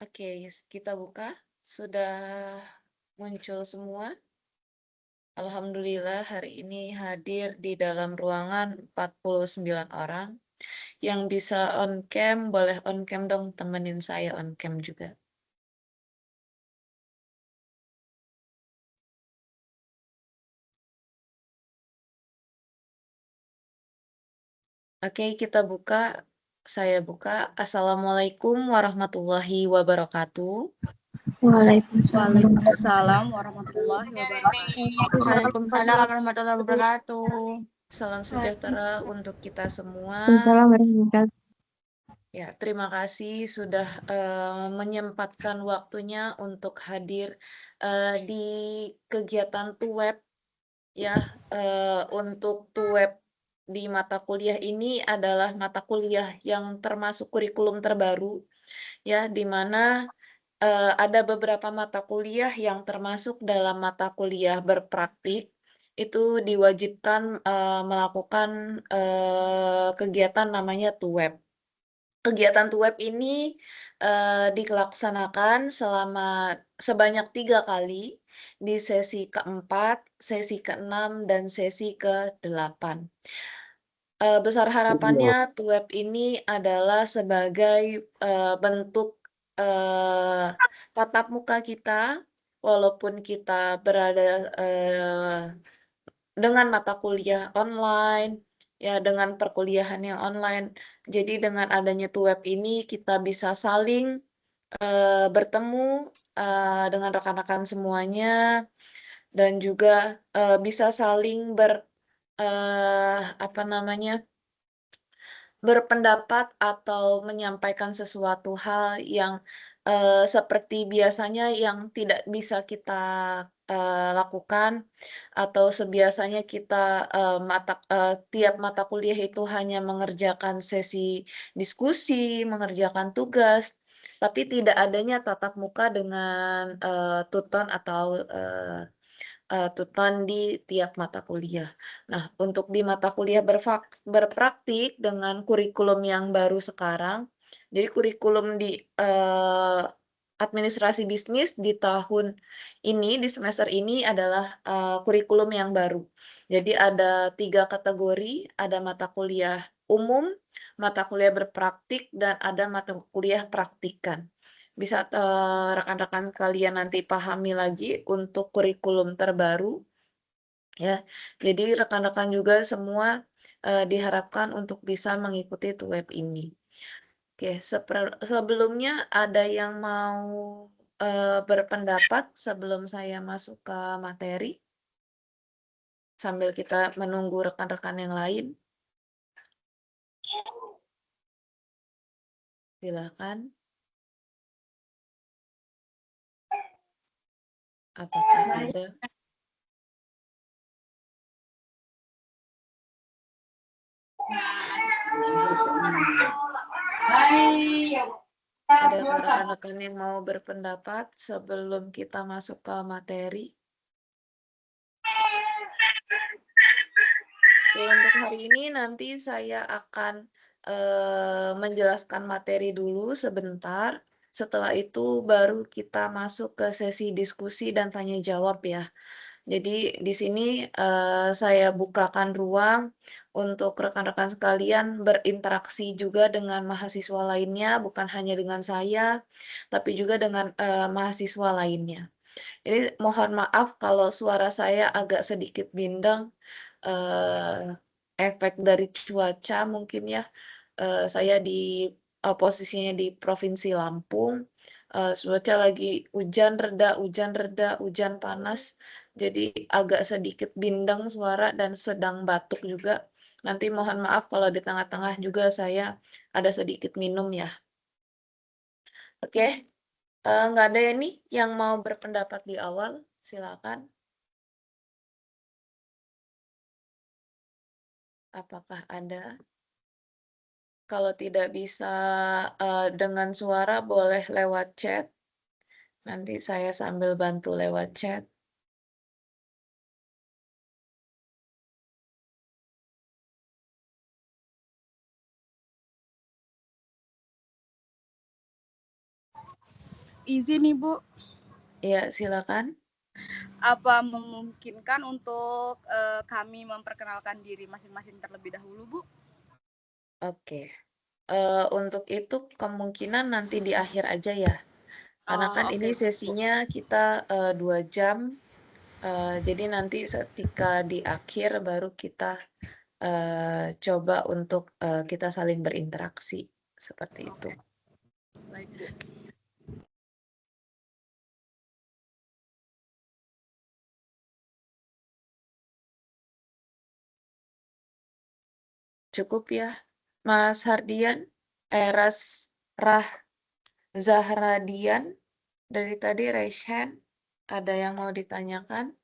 Oke, kita buka. Sudah muncul semua. Alhamdulillah hari ini hadir di dalam ruangan 49 orang. Yang bisa on cam, boleh on cam dong, temenin saya on cam juga. Oke, kita buka. Saya buka. Assalamualaikum warahmatullahi wabarakatuh. Waalaikumsalam warahmatullahi wabarakatuh. Waalaikumsalam warahmatullahi wabarakatuh. Salam sejahtera untuk kita semua. Waalaikumsalam warahmatullahi wabarakatuh. Ya, terima kasih sudah menyempatkan waktunya untuk hadir di kegiatan TUWEB ya. Untuk TUWEB di mata kuliah ini adalah mata kuliah yang termasuk kurikulum terbaru ya, di mana ada beberapa mata kuliah yang termasuk dalam mata kuliah berpraktik itu diwajibkan melakukan kegiatan namanya TUWEB. Kegiatan TUWEB ini dilaksanakan sebanyak 3 kali di sesi keempat, sesi keenam, dan sesi ke-8. Besar harapannya TUWEB ini adalah sebagai bentuk tatap muka kita, walaupun kita berada dengan mata kuliah online, ya dengan perkuliahan yang online. Jadi dengan adanya TUWEB ini kita bisa saling bertemu dengan rekan-rekan semuanya dan juga bisa saling apa namanya, berpendapat atau menyampaikan sesuatu hal yang seperti biasanya yang tidak bisa kita lakukan atau sebiasanya kita tiap mata kuliah itu hanya mengerjakan sesi diskusi, mengerjakan tugas, tapi tidak adanya tatap muka dengan tutor atau tutor di tiap mata kuliah. Nah, untuk di mata kuliah berpraktik dengan kurikulum yang baru sekarang, jadi kurikulum di administrasi bisnis di tahun ini, di semester ini adalah kurikulum yang baru. Jadi ada 3 kategori, ada mata kuliah umum, mata kuliah berpraktik, dan ada mata kuliah praktikan. Bisa rekan-rekan sekalian nanti pahami lagi untuk kurikulum terbaru ya. Jadi rekan-rekan juga semua diharapkan untuk bisa mengikuti TUWEB ini. Oke, sebelumnya ada yang mau berpendapat sebelum saya masuk ke materi? Sambil kita menunggu rekan-rekan yang lain. Silakan. Apakah ada? Ada rekan-rekan yang mau berpendapat sebelum kita masuk ke materi? Oke, untuk hari ini nanti saya akan menjelaskan materi dulu sebentar. Setelah itu baru kita masuk ke sesi diskusi dan tanya jawab ya. Jadi di sini saya bukakan ruang untuk rekan-rekan sekalian berinteraksi juga dengan mahasiswa lainnya, bukan hanya dengan saya, tapi juga dengan mahasiswa lainnya. Jadi mohon maaf kalau suara saya agak sedikit bindeng, efek dari cuaca mungkin ya. Saya posisinya di Provinsi Lampung, cuaca lagi hujan reda, hujan panas, jadi agak sedikit bindeng suara dan sedang batuk juga. Nanti mohon maaf kalau di tengah-tengah juga saya ada sedikit minum ya. Oke, nggak ada ya nih yang mau berpendapat di awal, silakan. Apakah ada? Kalau tidak bisa dengan suara boleh lewat chat. Nanti saya sambil bantu lewat chat. Izin Ibu, Iya, silakan. apa memungkinkan untuk kami memperkenalkan diri masing-masing terlebih dahulu, Bu? Oke. Untuk itu kemungkinan nanti di akhir aja ya. Karena kan Oke, ini Bu. sesinya kita 2 jam. Jadi nanti ketika di akhir baru kita coba untuk kita saling berinteraksi seperti itu. Baik, Bu. Cukup ya, Mas Hardian, Rah Zahradian, dari tadi raise hand, ada yang mau ditanyakan?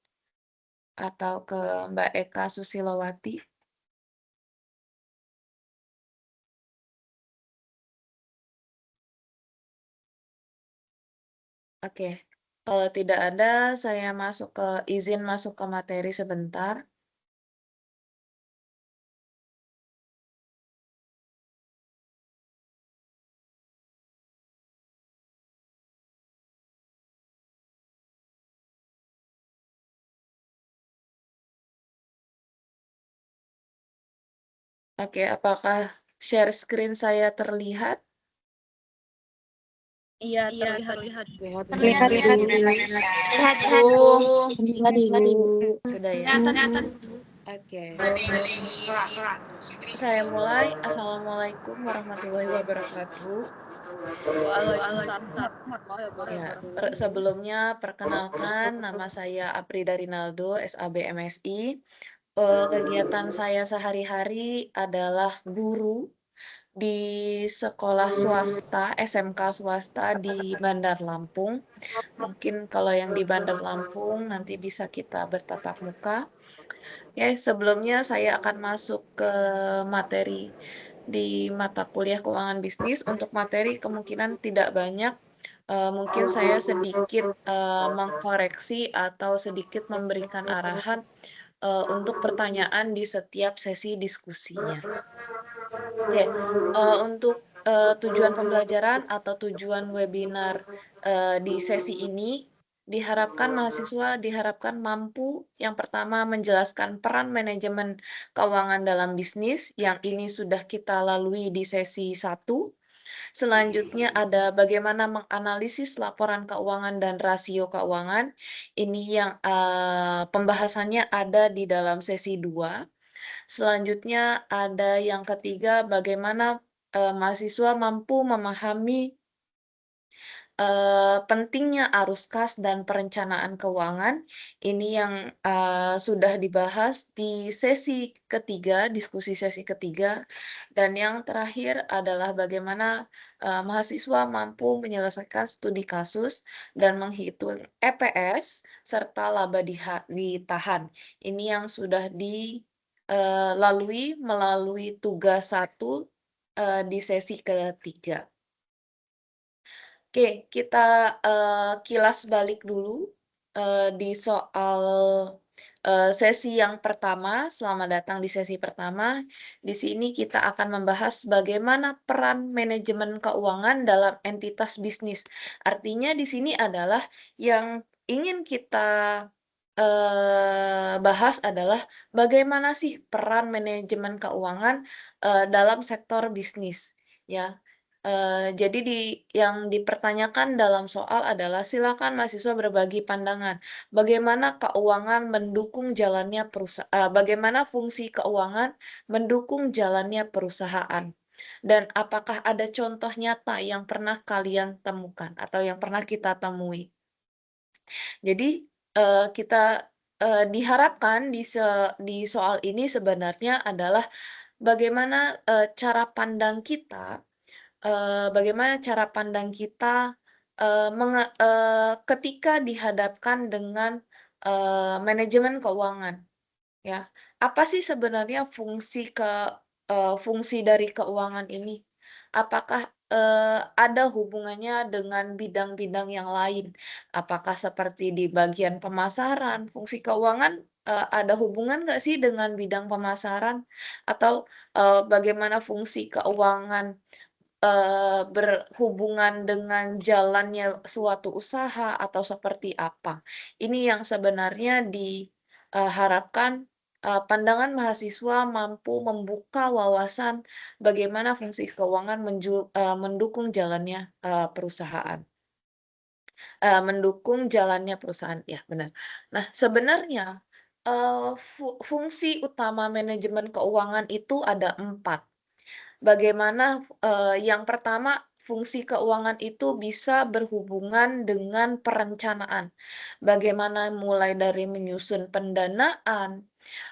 Atau ke Mbak Eka Susilowati? Oke, kalau tidak ada, saya izin masuk ke materi sebentar. Oke, apakah share screen saya terlihat? Iya, terlihat. Terlihat, Terlihat, lihat Bu. Terlihat, Ibu. Sudah ya? Kelihatan. Oke. Saya mulai. Assalamualaikum warahmatullahi wabarakatuh. Waalaikumsalam warahmatullahi Ya, wabarakatuh. sebelumnya perkenalkan nama saya Aprida Rinaldo, SAB MSI. Kegiatan saya sehari-hari adalah guru di sekolah swasta, SMK swasta di Bandar Lampung. Mungkin kalau yang di Bandar Lampung nanti bisa kita bertatap muka. Oke, sebelumnya saya akan masuk ke materi di mata kuliah keuangan bisnis. Untuk materi kemungkinan tidak banyak. Mungkin saya sedikit mengkoreksi atau sedikit memberikan arahan untuk pertanyaan di setiap sesi diskusinya. Oke, untuk tujuan pembelajaran atau tujuan webinar di sesi ini diharapkan mahasiswa mampu yang pertama menjelaskan peran manajemen keuangan dalam bisnis yang ini sudah kita lalui di sesi 1. Selanjutnya ada bagaimana menganalisis laporan keuangan dan rasio keuangan. Ini yang pembahasannya ada di dalam sesi 2. Selanjutnya ada yang ketiga, bagaimana mahasiswa mampu memahami pentingnya arus kas dan perencanaan keuangan. Ini yang sudah dibahas di sesi ketiga, diskusi sesi ketiga. Dan yang terakhir adalah bagaimana mahasiswa mampu menyelesaikan studi kasus dan menghitung EPS serta laba ditahan. Ini yang sudah dilalui melalui tugas 1 di sesi ketiga. Oke, kita kilas balik dulu di soal sesi yang pertama. Selamat datang di sesi pertama. Di sini kita akan membahas bagaimana peran manajemen keuangan dalam entitas bisnis. Artinya di sini adalah yang ingin kita bahas adalah bagaimana sih peran manajemen keuangan dalam sektor bisnis, ya. Jadi yang dipertanyakan dalam soal adalah silakan mahasiswa berbagi pandangan. Bagaimana keuangan mendukung jalannya bagaimana fungsi keuangan mendukung jalannya perusahaan? Dan apakah ada contoh nyata yang pernah kalian temukan atau yang pernah kita temui? Jadi, kita diharapkan di soal ini sebenarnya adalah bagaimana cara pandang kita ketika dihadapkan dengan manajemen keuangan, ya. Apa sih sebenarnya fungsi dari keuangan ini? Apakah ada hubungannya dengan bidang-bidang yang lain? Apakah seperti di bagian pemasaran, fungsi keuangan ada hubungan nggak sih dengan bidang pemasaran? Atau bagaimana fungsi keuangan berhubungan dengan jalannya suatu usaha atau seperti apa. Ini yang sebenarnya diharapkan, pandangan mahasiswa mampu membuka wawasan bagaimana fungsi keuangan mendukung jalannya, perusahaan. Mendukung jalannya perusahaan, ya benar. Nah sebenarnya, fungsi utama manajemen keuangan itu ada 4. Bagaimana, yang pertama, fungsi keuangan itu bisa berhubungan dengan perencanaan. Bagaimana mulai dari menyusun pendanaan,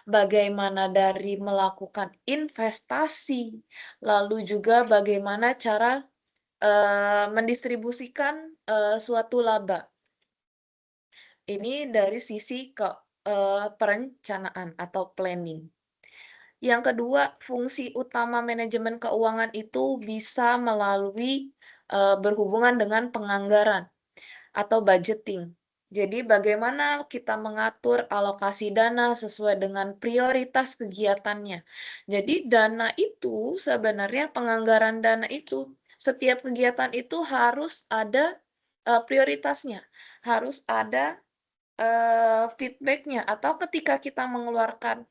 bagaimana dari melakukan investasi, lalu juga bagaimana cara, mendistribusikan, suatu laba. Ini dari sisi perencanaan atau planning. Yang kedua, fungsi utama manajemen keuangan itu bisa melalui, berhubungan dengan penganggaran atau budgeting. Jadi bagaimana kita mengatur alokasi dana sesuai dengan prioritas kegiatannya. Jadi dana itu sebenarnya penganggaran dana itu, setiap kegiatan itu harus ada, prioritasnya, harus ada feedback-nya atau ketika kita mengeluarkan,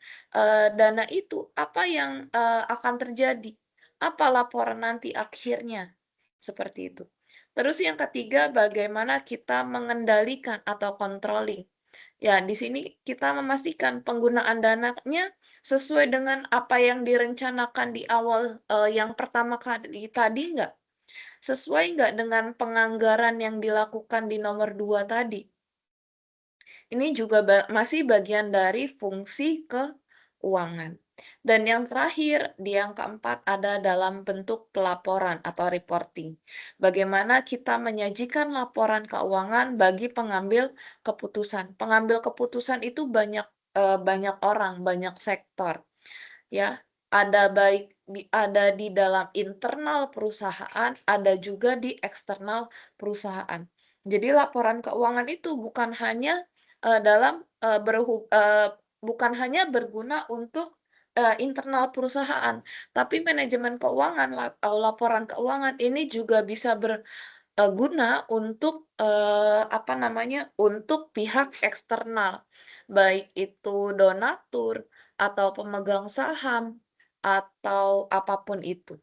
dana itu, apa yang, akan terjadi? Apa laporan nanti akhirnya? Seperti itu. Terus yang ketiga, bagaimana kita mengendalikan atau controlling. Ya, di sini kita memastikan penggunaan dananya sesuai dengan apa yang direncanakan di awal, yang pertama kali tadi nggak? Sesuai nggak dengan penganggaran yang dilakukan di nomor 2 tadi? Ini juga masih bagian dari fungsi keuangan. Dan yang terakhir, di yang keempat ada dalam bentuk pelaporan atau reporting. Bagaimana kita menyajikan laporan keuangan bagi pengambil keputusan. Pengambil keputusan itu banyak orang, banyak sektor, ya. Ada di dalam internal perusahaan, ada juga di eksternal perusahaan. Jadi laporan keuangan itu bukan hanya bukan hanya berguna untuk internal perusahaan, tapi manajemen keuangan atau laporan keuangan ini juga bisa berguna untuk untuk pihak eksternal, baik itu donatur atau pemegang saham atau apapun itu.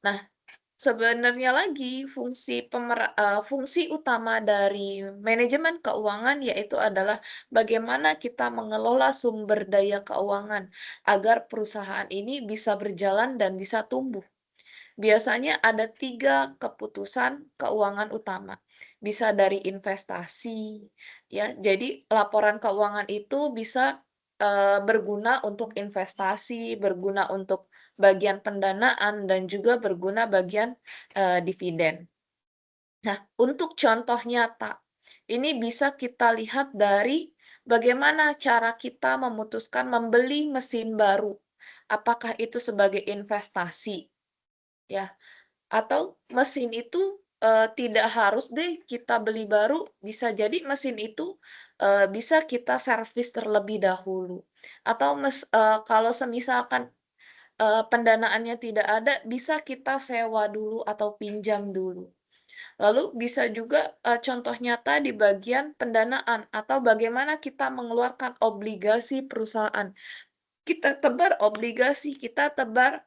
Nah, sebenarnya lagi fungsi utama dari manajemen keuangan yaitu adalah bagaimana kita mengelola sumber daya keuangan agar perusahaan ini bisa berjalan dan bisa tumbuh. Biasanya ada 3 keputusan keuangan utama. Bisa dari investasi, ya. Jadi laporan keuangan itu bisa, berguna untuk investasi, berguna untuk bagian pendanaan, dan juga berguna bagian, dividen. Nah, untuk contoh nyata, ini bisa kita lihat dari bagaimana cara kita memutuskan membeli mesin baru. Apakah itu sebagai investasi, ya? Atau mesin itu, tidak harus deh kita beli baru, bisa jadi mesin itu, bisa kita servis terlebih dahulu. Atau kalau semisalkan, pendanaannya tidak ada, bisa kita sewa dulu atau pinjam dulu. Lalu bisa juga, contoh nyata di bagian pendanaan atau bagaimana kita mengeluarkan obligasi perusahaan. Kita tebar obligasi, kita tebar,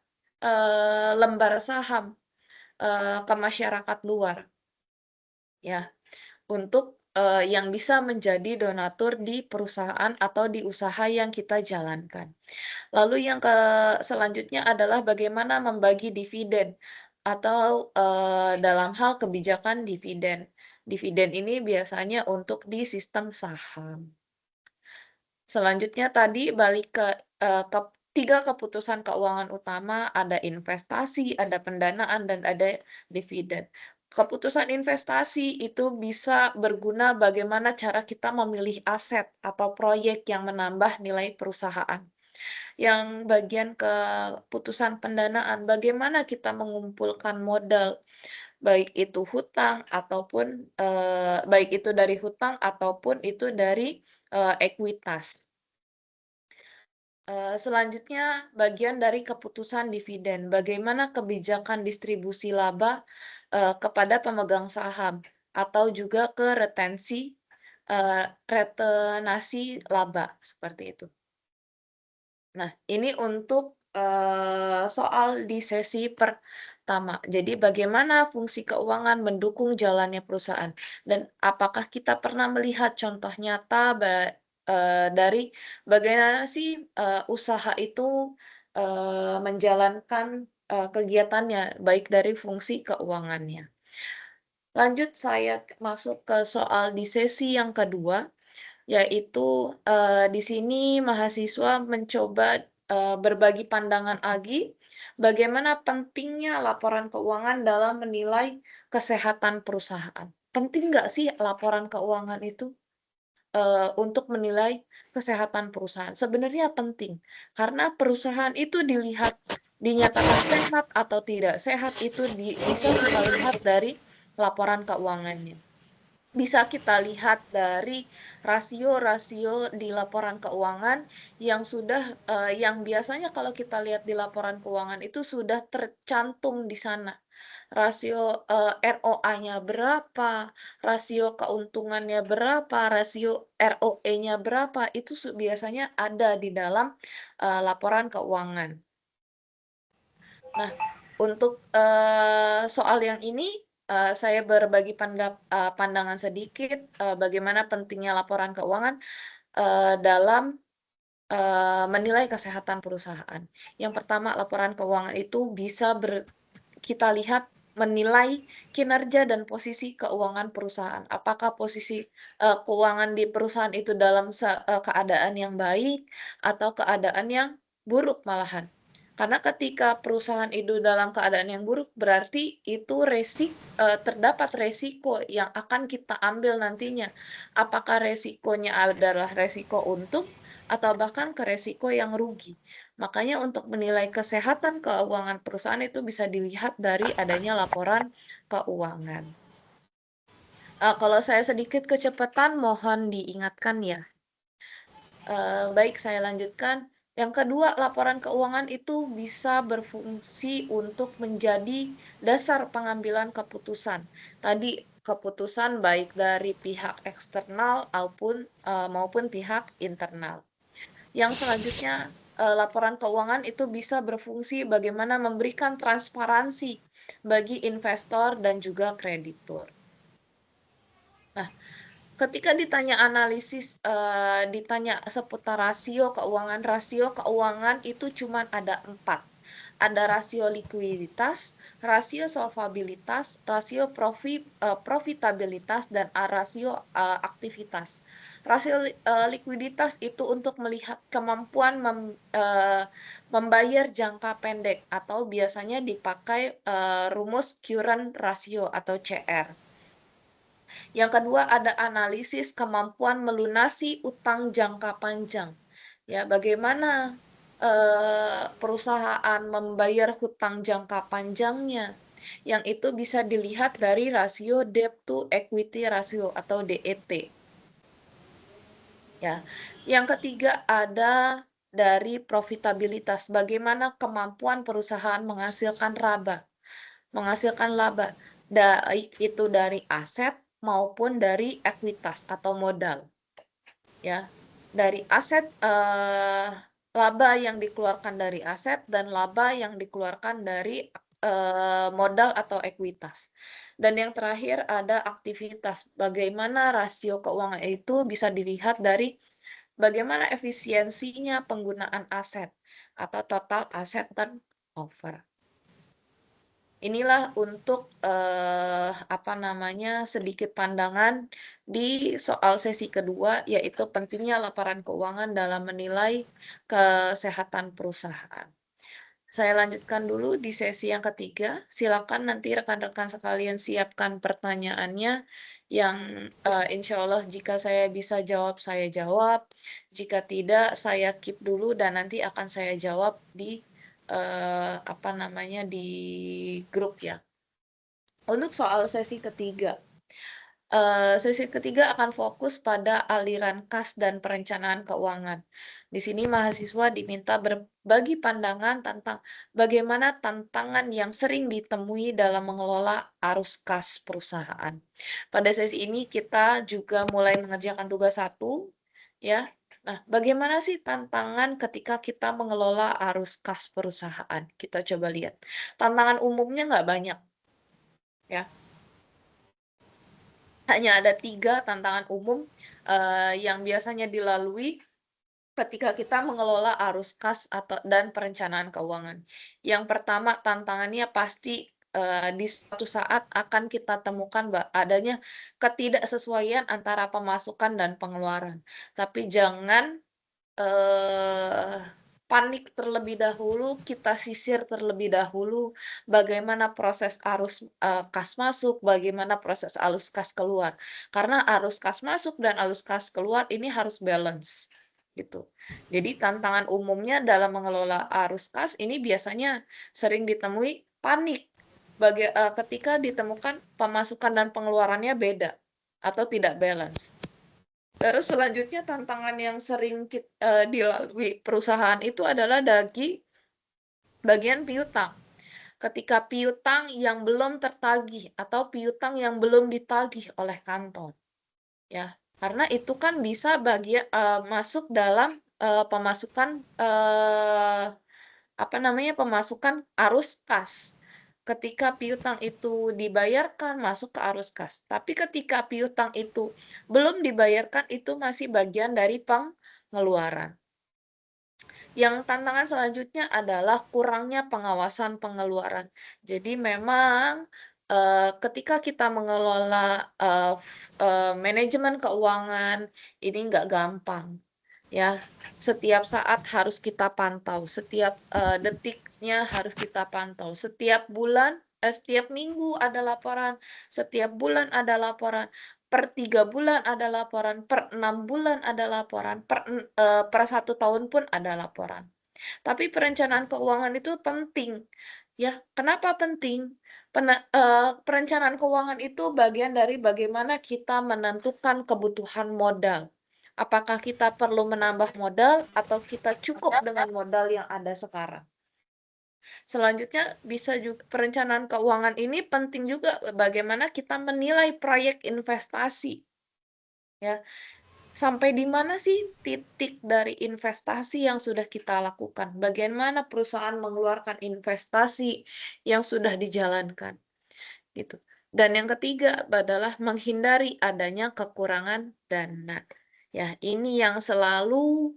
lembar saham ke masyarakat luar, ya, untuk, yang bisa menjadi donatur di perusahaan atau di usaha yang kita jalankan. Lalu yang selanjutnya adalah bagaimana membagi dividen atau, dalam hal kebijakan dividen. Dividen ini biasanya untuk di sistem saham. Selanjutnya tadi balik ke, 3 keputusan keuangan utama, ada investasi, ada pendanaan, dan ada dividen. Keputusan investasi itu bisa berguna bagaimana cara kita memilih aset atau proyek yang menambah nilai perusahaan. Yang bagian keputusan pendanaan, bagaimana kita mengumpulkan modal, baik itu hutang ataupun, baik itu dari hutang ataupun itu dari, ekuitas. Selanjutnya bagian dari keputusan dividen. Bagaimana kebijakan distribusi laba kepada pemegang saham atau juga ke retenasi laba seperti itu. Nah, ini untuk soal di sesi pertama. Jadi bagaimana fungsi keuangan mendukung jalannya perusahaan dan apakah kita pernah melihat contoh nyata dari bagaimana sih usaha itu menjalankan kegiatannya baik dari fungsi keuangannya. Lanjut saya masuk ke soal di sesi yang kedua. Yaitu, di sini mahasiswa mencoba, berbagi pandangan lagi, bagaimana pentingnya laporan keuangan dalam menilai kesehatan perusahaan. Penting nggak sih laporan keuangan itu, untuk menilai kesehatan perusahaan? Sebenarnya penting, karena perusahaan itu dinyatakan sehat atau tidak sehat itu bisa kita lihat dari laporan keuangannya. Bisa kita lihat dari rasio-rasio di laporan keuangan yang biasanya kalau kita lihat di laporan keuangan itu sudah tercantum di sana. Rasio, ROA-nya berapa, rasio keuntungannya berapa, rasio ROE-nya berapa, itu biasanya ada di dalam, laporan keuangan. Nah, untuk, soal yang ini, saya berbagi pandangan sedikit, bagaimana pentingnya laporan keuangan, dalam, menilai kesehatan perusahaan. Yang pertama, laporan keuangan itu bisa kita lihat menilai kinerja dan posisi keuangan perusahaan. Apakah posisi, keuangan di perusahaan itu dalam keadaan yang baik atau keadaan yang buruk malahan. Karena ketika perusahaan itu dalam keadaan yang buruk, berarti itu terdapat resiko yang akan kita ambil nantinya. Apakah resikonya adalah resiko untung atau bahkan ke resiko yang rugi. Makanya untuk menilai kesehatan keuangan perusahaan itu bisa dilihat dari adanya laporan keuangan. Kalau saya sedikit kecepatan mohon diingatkan ya. Baik, saya lanjutkan. Yang kedua, laporan keuangan itu bisa berfungsi untuk menjadi dasar pengambilan keputusan. Tadi keputusan baik dari pihak eksternal maupun pihak internal. Yang selanjutnya, laporan keuangan itu bisa berfungsi bagaimana memberikan transparansi bagi investor dan juga kreditur. Nah, ketika ditanya ditanya seputar rasio keuangan itu cuma ada 4. Ada rasio likuiditas, rasio solvabilitas, rasio profitabilitas, dan rasio aktivitas. Rasio likuiditas itu untuk melihat kemampuan membayar jangka pendek atau biasanya dipakai rumus current ratio atau CR. Yang kedua ada analisis kemampuan melunasi utang jangka panjang. Ya, bagaimana perusahaan membayar hutang jangka panjangnya. Yang itu bisa dilihat dari rasio debt to equity ratio atau DET. Ya. Yang ketiga ada dari profitabilitas. Bagaimana kemampuan perusahaan menghasilkan laba. Baik itu dari aset maupun dari ekuitas atau modal. Ya. Dari aset laba yang dikeluarkan dari aset dan laba yang dikeluarkan dari modal atau ekuitas. Dan yang terakhir ada aktivitas. Bagaimana rasio keuangan itu bisa dilihat dari bagaimana efisiensinya penggunaan aset atau total asset turnover. Inilah untuk sedikit pandangan di soal sesi kedua, yaitu pentingnya laporan keuangan dalam menilai kesehatan perusahaan. Saya lanjutkan dulu di sesi yang ketiga. Silakan nanti rekan-rekan sekalian siapkan pertanyaannya yang insya Allah jika saya bisa jawab, saya jawab. Jika tidak, saya keep dulu dan nanti akan saya jawab di di grup ya. Untuk soal sesi ketiga, Sesi ketiga akan fokus pada aliran kas dan perencanaan keuangan. Di sini mahasiswa diminta berbagi pandangan tentang bagaimana tantangan yang sering ditemui dalam mengelola arus kas perusahaan. Pada sesi ini kita juga mulai mengerjakan tugas 1, ya. Nah, bagaimana sih tantangan ketika kita mengelola arus kas perusahaan? Kita coba lihat. Tantangan umumnya nggak banyak, ya. Hanya ada 3 tantangan umum, yang biasanya dilalui ketika kita mengelola arus kas dan perencanaan keuangan. Yang pertama tantangannya pasti, di suatu saat akan kita temukan adanya ketidaksesuaian antara pemasukan dan pengeluaran. Tapi jangan Eee, panik terlebih dahulu, kita sisir terlebih dahulu bagaimana proses arus, kas masuk, bagaimana proses arus kas keluar. Karena arus kas masuk dan arus kas keluar ini harus balance, gitu. Jadi tantangan umumnya dalam mengelola arus kas ini biasanya sering ditemui panik ketika ditemukan pemasukan dan pengeluarannya beda atau tidak balance. Terus selanjutnya tantangan yang sering dilalui perusahaan itu adalah bagian piutang. Ketika piutang yang belum tertagih atau piutang yang belum ditagih oleh kantor, ya. Karena itu kan bisa masuk dalam, pemasukan, pemasukan arus kas. Ketika piutang itu dibayarkan, masuk ke arus kas. Tapi ketika piutang itu belum dibayarkan, itu masih bagian dari pengeluaran. Yang tantangan selanjutnya adalah kurangnya pengawasan pengeluaran. Jadi memang, ketika kita mengelola, manajemen keuangan, ini nggak gampang. Ya, setiap saat harus kita pantau, setiap, detiknya harus kita pantau. Setiap minggu ada laporan, setiap bulan ada laporan, per 3 bulan ada laporan, per 6 bulan ada laporan, per 1 tahun pun ada laporan. Tapi perencanaan keuangan itu penting, ya. Kenapa penting? Perencanaan keuangan itu bagian dari bagaimana kita menentukan kebutuhan modal. Apakah kita perlu menambah modal atau kita cukup dengan modal yang ada sekarang. Selanjutnya perencanaan keuangan ini penting juga bagaimana kita menilai proyek investasi. Ya, sampai di mana sih titik dari investasi yang sudah kita lakukan? Bagaimana perusahaan mengeluarkan investasi yang sudah dijalankan, gitu. Dan yang ketiga adalah menghindari adanya kekurangan dana. Ya, ini yang selalu,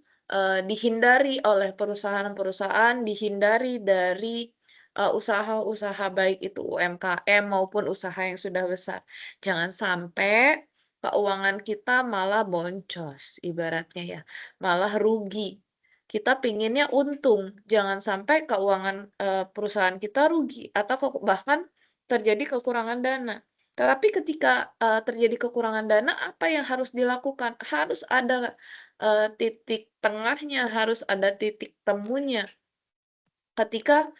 dihindari oleh perusahaan-perusahaan, dihindari dari, usaha-usaha baik itu UMKM maupun usaha yang sudah besar. Jangan sampai keuangan kita malah boncos ibaratnya ya, malah rugi. Kita pinginnya untung, jangan sampai keuangan, perusahaan kita rugi atau bahkan terjadi kekurangan dana. Tetapi ketika, terjadi kekurangan dana, apa yang harus dilakukan? Harus ada, titik tengahnya, harus ada titik temunya ketika,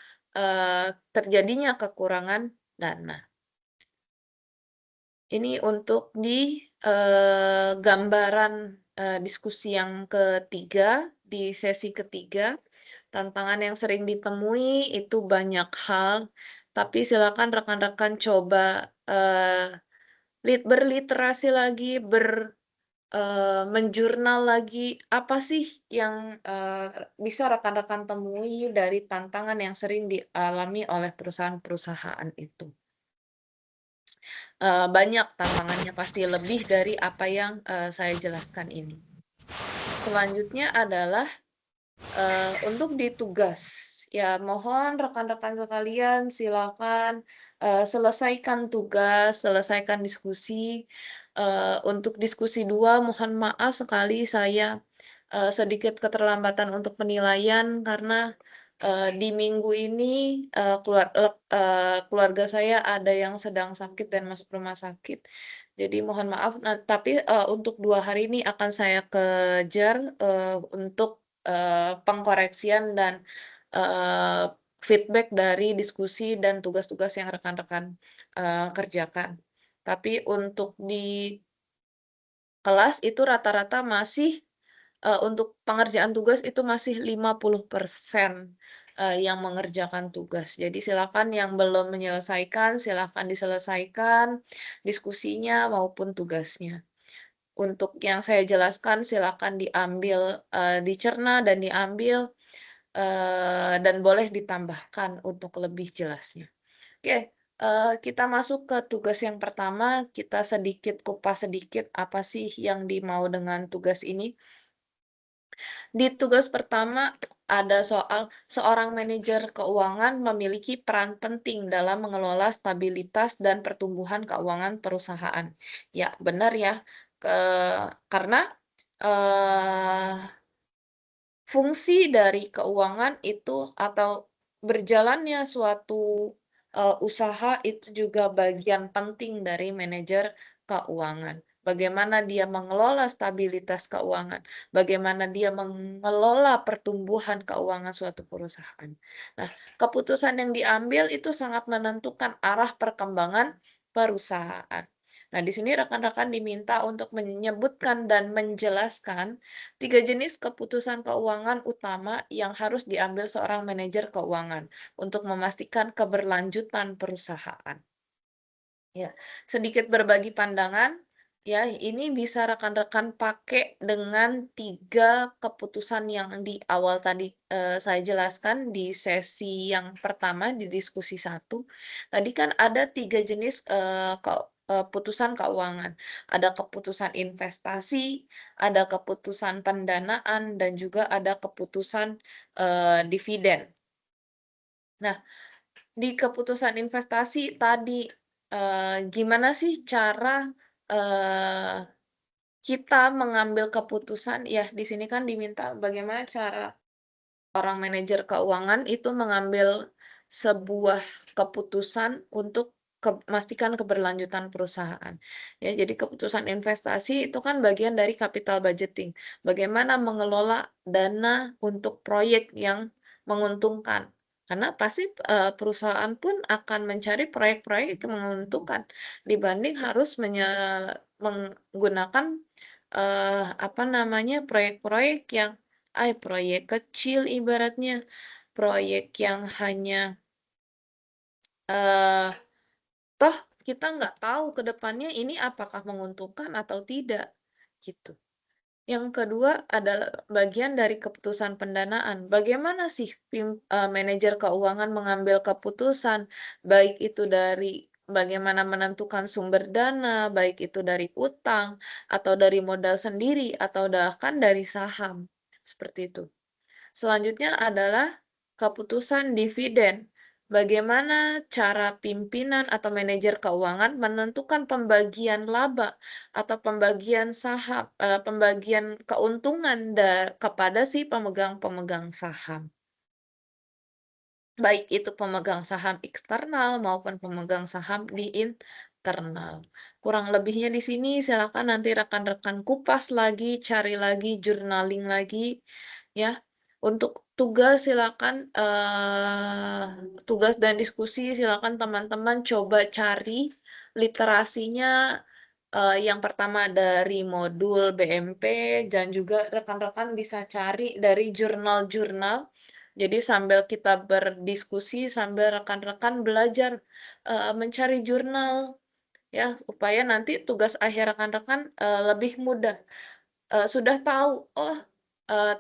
terjadinya kekurangan dana. Ini untuk gambaran, diskusi yang ketiga, di sesi ketiga. Tantangan yang sering ditemui itu banyak hal, tapi silakan rekan-rekan coba, berliterasi lagi, menjurnal lagi, apa sih yang, bisa rekan-rekan temui dari tantangan yang sering dialami oleh perusahaan-perusahaan itu. Banyak tantangannya pasti lebih dari apa yang, saya jelaskan ini. Selanjutnya adalah, untuk di tugas. Ya mohon rekan-rekan sekalian silakan, selesaikan tugas, selesaikan diskusi. Untuk diskusi 2 mohon maaf sekali saya, sedikit keterlambatan untuk penilaian karena, di minggu ini, keluarga saya ada yang sedang sakit dan masuk rumah sakit. Jadi mohon maaf, tapi, untuk 2 hari ini akan saya kejar, untuk, pengkoreksian dan, feedback dari diskusi dan tugas-tugas yang rekan-rekan, kerjakan. Tapi untuk di kelas itu rata-rata masih untuk pengerjaan tugas itu masih 50%, yang mengerjakan tugas. Jadi silakan yang belum menyelesaikan, silakan diselesaikan diskusinya maupun tugasnya. Untuk yang saya jelaskan silakan diambil, dicerna dan diambil, dan boleh ditambahkan untuk lebih jelasnya. Oke, kita masuk ke tugas yang pertama, kita sedikit kupas sedikit apa sih yang dimau dengan tugas ini. Di tugas pertama ada soal seorang manajer keuangan memiliki peran penting dalam mengelola stabilitas dan pertumbuhan keuangan perusahaan. Ya, benar ya. Karena eh, fungsi dari keuangan itu atau berjalannya suatu usaha itu juga bagian penting dari manajer keuangan. Bagaimana dia mengelola stabilitas keuangan, bagaimana dia mengelola pertumbuhan keuangan suatu perusahaan. Nah, keputusan yang diambil itu sangat menentukan arah perkembangan perusahaan. Nah, di sini rekan-rekan diminta untuk menyebutkan dan menjelaskan 3 jenis keputusan keuangan utama yang harus diambil seorang manajer keuangan untuk memastikan keberlanjutan perusahaan. Ya, sedikit berbagi pandangan, ya, ini bisa rekan-rekan pakai dengan 3 keputusan yang di awal tadi, saya jelaskan di sesi yang pertama di diskusi 1. Tadi kan ada 3 jenis, putusan keuangan. Ada keputusan investasi, ada keputusan pendanaan, dan juga ada keputusan, dividen. Nah, di keputusan investasi tadi, gimana sih cara, eee, kita mengambil keputusan ya di sini kan diminta bagaimana cara orang manajer keuangan itu mengambil sebuah keputusan untuk memastikan keberlanjutan perusahaan. Ya, jadi keputusan investasi itu kan bagian dari capital budgeting. Bagaimana mengelola dana untuk proyek yang menguntungkan. Karena pasti perusahaan pun akan mencari proyek-proyek yang menguntungkan dibanding harus menggunakan apa namanya proyek-proyek yang proyek kecil ibaratnya, proyek yang hanya, eee, toh kita nggak tahu ke depannya ini apakah menguntungkan atau tidak, gitu. Yang kedua adalah bagian dari keputusan pendanaan. Bagaimana sih manajer keuangan mengambil keputusan, baik itu dari bagaimana menentukan sumber dana, baik itu dari utang, atau dari modal sendiri, atau bahkan dari saham, seperti itu. Selanjutnya adalah keputusan dividen. Bagaimana cara pimpinan atau manajer keuangan menentukan pembagian laba atau pembagian saham, pembagian keuntungan kepada si pemegang-pemegang saham. Baik itu pemegang saham eksternal maupun pemegang saham di internal. Kurang lebihnya di sini silakan nanti rekan-rekan kupas lagi, cari lagi, journaling lagi ya. Untuk tugas silakan tugas dan diskusi silakan teman-teman coba cari literasinya yang pertama dari modul BMP dan juga rekan-rekan bisa cari dari jurnal-jurnal. Jadi sambil kita berdiskusi, sambil rekan-rekan belajar mencari jurnal ya supaya nanti tugas akhir rekan-rekan lebih mudah. Sudah tahu, oh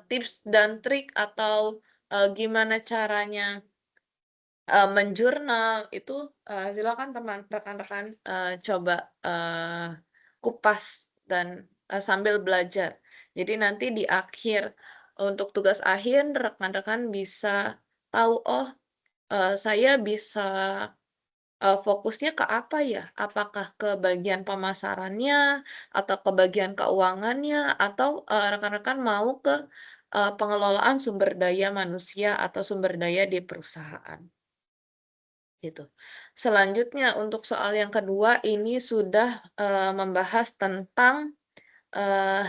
tips dan trik atau gimana caranya menjurnal itu silakan rekan-rekan coba kupas dan sambil belajar. Jadi nanti di akhir untuk tugas akhir rekan-rekan bisa tahu, oh saya bisa fokusnya ke apa ya? Apakah ke bagian pemasarannya, atau ke bagian keuangannya, atau rekan-rekan mau ke pengelolaan sumber daya manusia atau sumber daya di perusahaan. Gitu. Selanjutnya untuk soal yang kedua ini sudah membahas tentang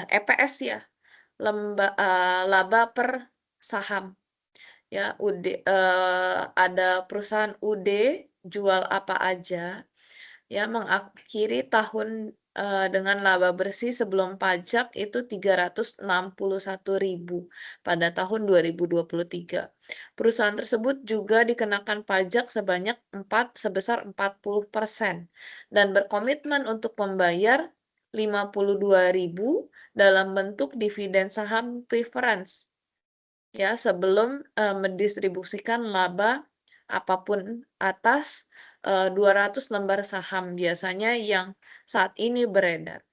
EPS ya, laba per saham. Ya, ada perusahaan UD jual apa aja. ya mengakhiri tahun dengan laba bersih sebelum pajak itu 361.000 pada tahun 2023. Perusahaan tersebut juga dikenakan pajak sebesar 40% dan berkomitmen untuk membayar 52.000 dalam bentuk dividen saham preference ya sebelum mendistribusikan laba apapun atas 200 lembar saham biasanya yang saat ini beredar.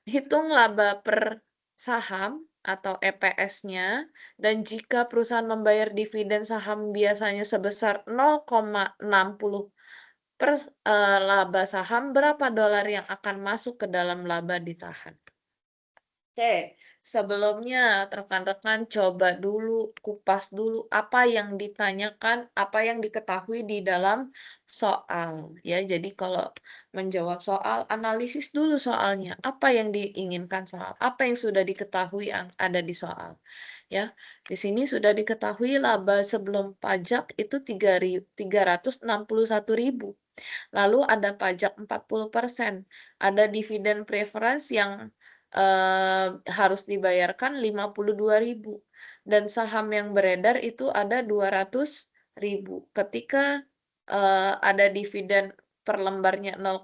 Hitung laba per saham atau EPS-nya dan jika perusahaan membayar dividen saham biasanya sebesar 0,60 laba saham, berapa dolar yang akan masuk ke dalam laba ditahan? Oke, sebelumnya rekan-rekan coba dulu kupas dulu apa yang ditanyakan, apa yang diketahui di dalam soal ya. Jadi kalau menjawab soal, analisis dulu soalnya. Apa yang diinginkan soal? Apa yang sudah diketahui yang ada di soal? Ya, di sini sudah diketahui laba sebelum pajak itu 361.000. Lalu ada pajak 40%, ada dividen preference yang harus dibayarkan 52.000 dan saham yang beredar itu ada 200.000. Ketika ada dividen per lembarnya 0,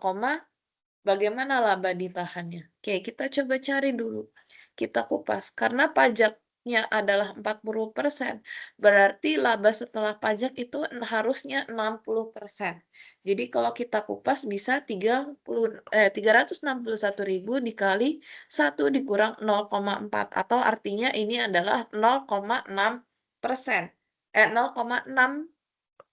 bagaimana laba ditahannya? Oke, kita coba cari dulu. Kita kupas. Karena pajaknya adalah 40%, berarti laba setelah pajak itu harusnya 60%. Jadi kalau kita kupas bisa 361.000 dikali 1 dikurang 0,4 atau artinya ini adalah 0,6%. 0,6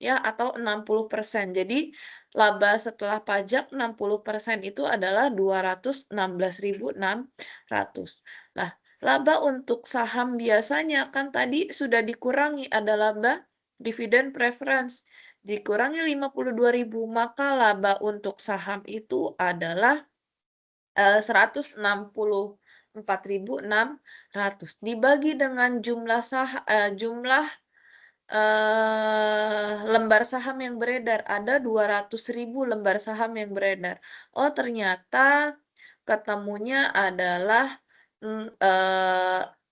ya atau 60%. Jadi laba setelah pajak 60% itu adalah 216.600. Nah, laba untuk saham biasanya kan tadi sudah dikurangi ada laba dividen preference dikurangi 52.000, maka laba untuk saham itu adalah 164.600 dibagi dengan jumlah lembar saham yang beredar, ada 200.000 lembar saham yang beredar. Oh, ternyata ketemunya adalah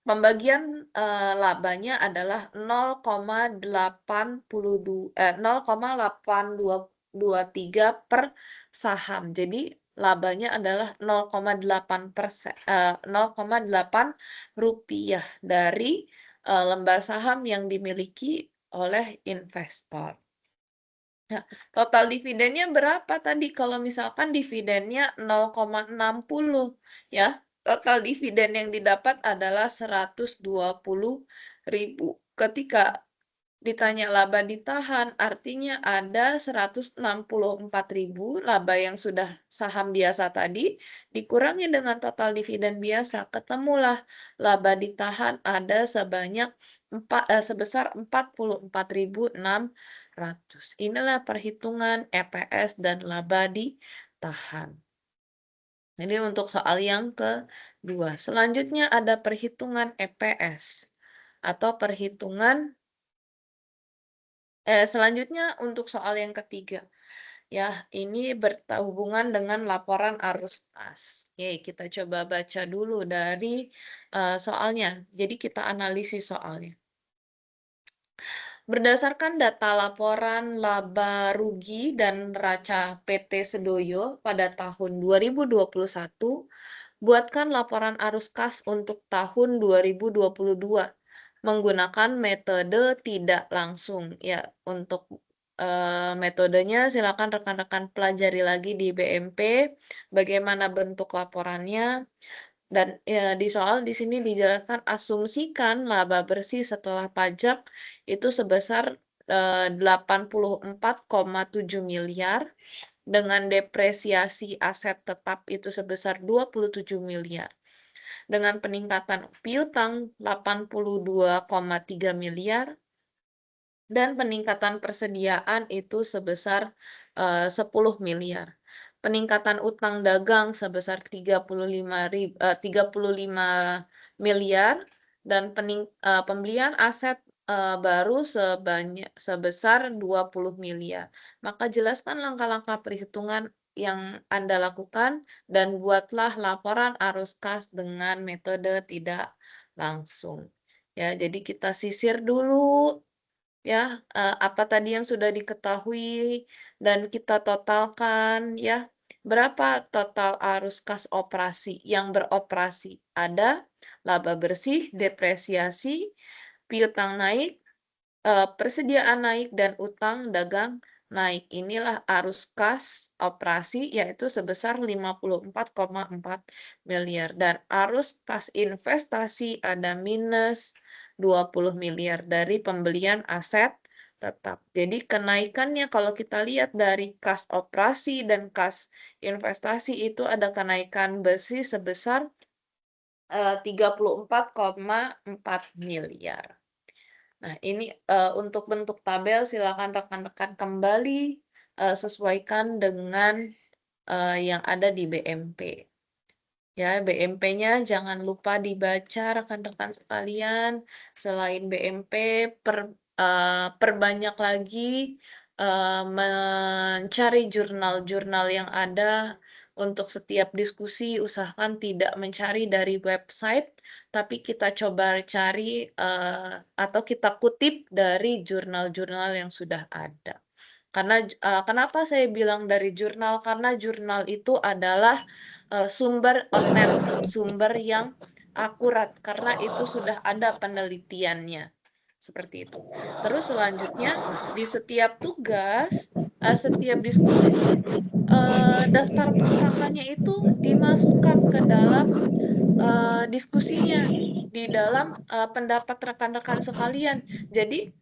pembagian labanya adalah 0,8223 per saham. Jadi labanya adalah 0,8 rupiah dari lembar saham yang dimiliki oleh investor. Nah, total dividennya berapa tadi? Kalau misalkan dividennya 0,60 ya, total dividen yang didapat adalah 120.000. Ketika ditanya laba ditahan, artinya ada 164.000 laba yang sudah saham biasa tadi, dikurangi dengan total dividen biasa, ketemulah laba ditahan ada sebesar 44.600. Inilah perhitungan EPS dan laba ditahan. Jadi untuk soal yang kedua. Selanjutnya ada perhitungan EPS atau perhitungan selanjutnya untuk soal yang ketiga, ya ini berhubungan dengan laporan arus kas. Oke, kita coba baca dulu dari soalnya. Jadi kita analisis soalnya. Berdasarkan data laporan laba rugi dan neraca PT Sedoyo pada tahun 2021, buatkan laporan arus kas untuk tahun 2022 menggunakan metode tidak langsung. Ya, untuk metodenya silakan rekan-rekan pelajari lagi di BMP bagaimana bentuk laporannya dan di soal di sini dijelaskan asumsikan laba bersih setelah pajak itu sebesar 84,7 miliar dengan depresiasi aset tetap itu sebesar 27 miliar. Dengan peningkatan piutang 82,3 miliar dan peningkatan persediaan itu sebesar 10 miliar. Peningkatan utang dagang sebesar 35 miliar dan pembelian aset baru sebesar 20 miliar. Maka jelaskan langkah-langkah perhitungan yang Anda lakukan dan buatlah laporan arus kas dengan metode tidak langsung. Ya, jadi kita sisir dulu ya, apa tadi yang sudah diketahui dan kita totalkan ya. Berapa total arus kas operasi yang beroperasi? Ada laba bersih, depresiasi, piutang naik, persediaan naik, dan utang dagang naik. Inilah arus kas operasi yaitu sebesar 54,4 miliar dan arus kas investasi ada minus 20 miliar dari pembelian aset tetap. Jadi kenaikannya kalau kita lihat dari kas operasi dan kas investasi itu ada kenaikan bersih sebesar 34,4 miliar. Nah, ini untuk bentuk tabel silakan rekan-rekan kembali sesuaikan dengan yang ada di BMP. Ya, BMP-nya jangan lupa dibaca rekan-rekan sekalian. Selain BMP, perbanyak lagi mencari jurnal-jurnal yang ada untuk setiap diskusi. Usahakan tidak mencari dari website, tapi kita coba cari atau kita kutip dari jurnal-jurnal yang sudah ada. Karena kenapa saya bilang dari jurnal? Karena jurnal itu adalah sumber otentik, sumber yang akurat karena itu sudah ada penelitiannya. Seperti itu. Terus selanjutnya di setiap tugas, setiap diskusi, daftar pustakanya itu dimasukkan ke dalam diskusinya, di dalam pendapat rekan-rekan sekalian. Jadi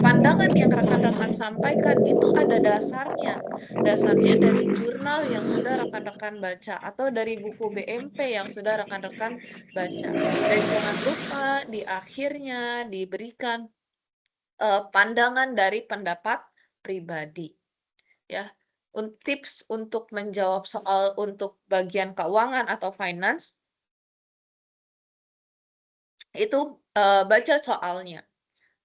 pandangan yang rekan-rekan sampaikan itu ada dasarnya. Dasarnya dari jurnal yang sudah rekan-rekan baca atau dari buku BMP yang sudah rekan-rekan baca. Dan jangan lupa di akhirnya diberikan pandangan dari pendapat pribadi. Ya, tips untuk menjawab soal untuk bagian keuangan atau finance itu baca soalnya.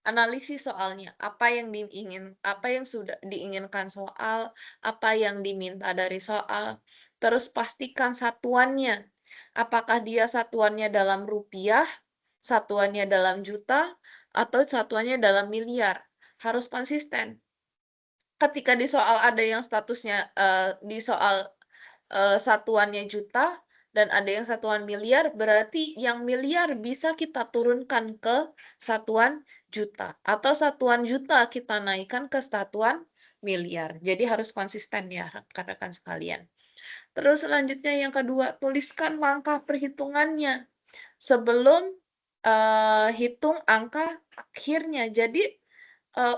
Analisis soalnya, apa yang sudah diinginkan soal, apa yang diminta dari soal, terus pastikan satuannya. Apakah dia satuannya dalam rupiah, satuannya dalam juta, atau satuannya dalam miliar. Harus konsisten. Ketika di soal ada yang statusnya di soal satuannya juta dan ada yang satuan miliar, berarti yang miliar bisa kita turunkan ke satuan juta atau satuan juta kita naikkan ke satuan miliar. Jadi harus konsisten ya rekan-rekan sekalian. Terus selanjutnya yang kedua, tuliskan langkah perhitungannya sebelum hitung angka akhirnya. Jadi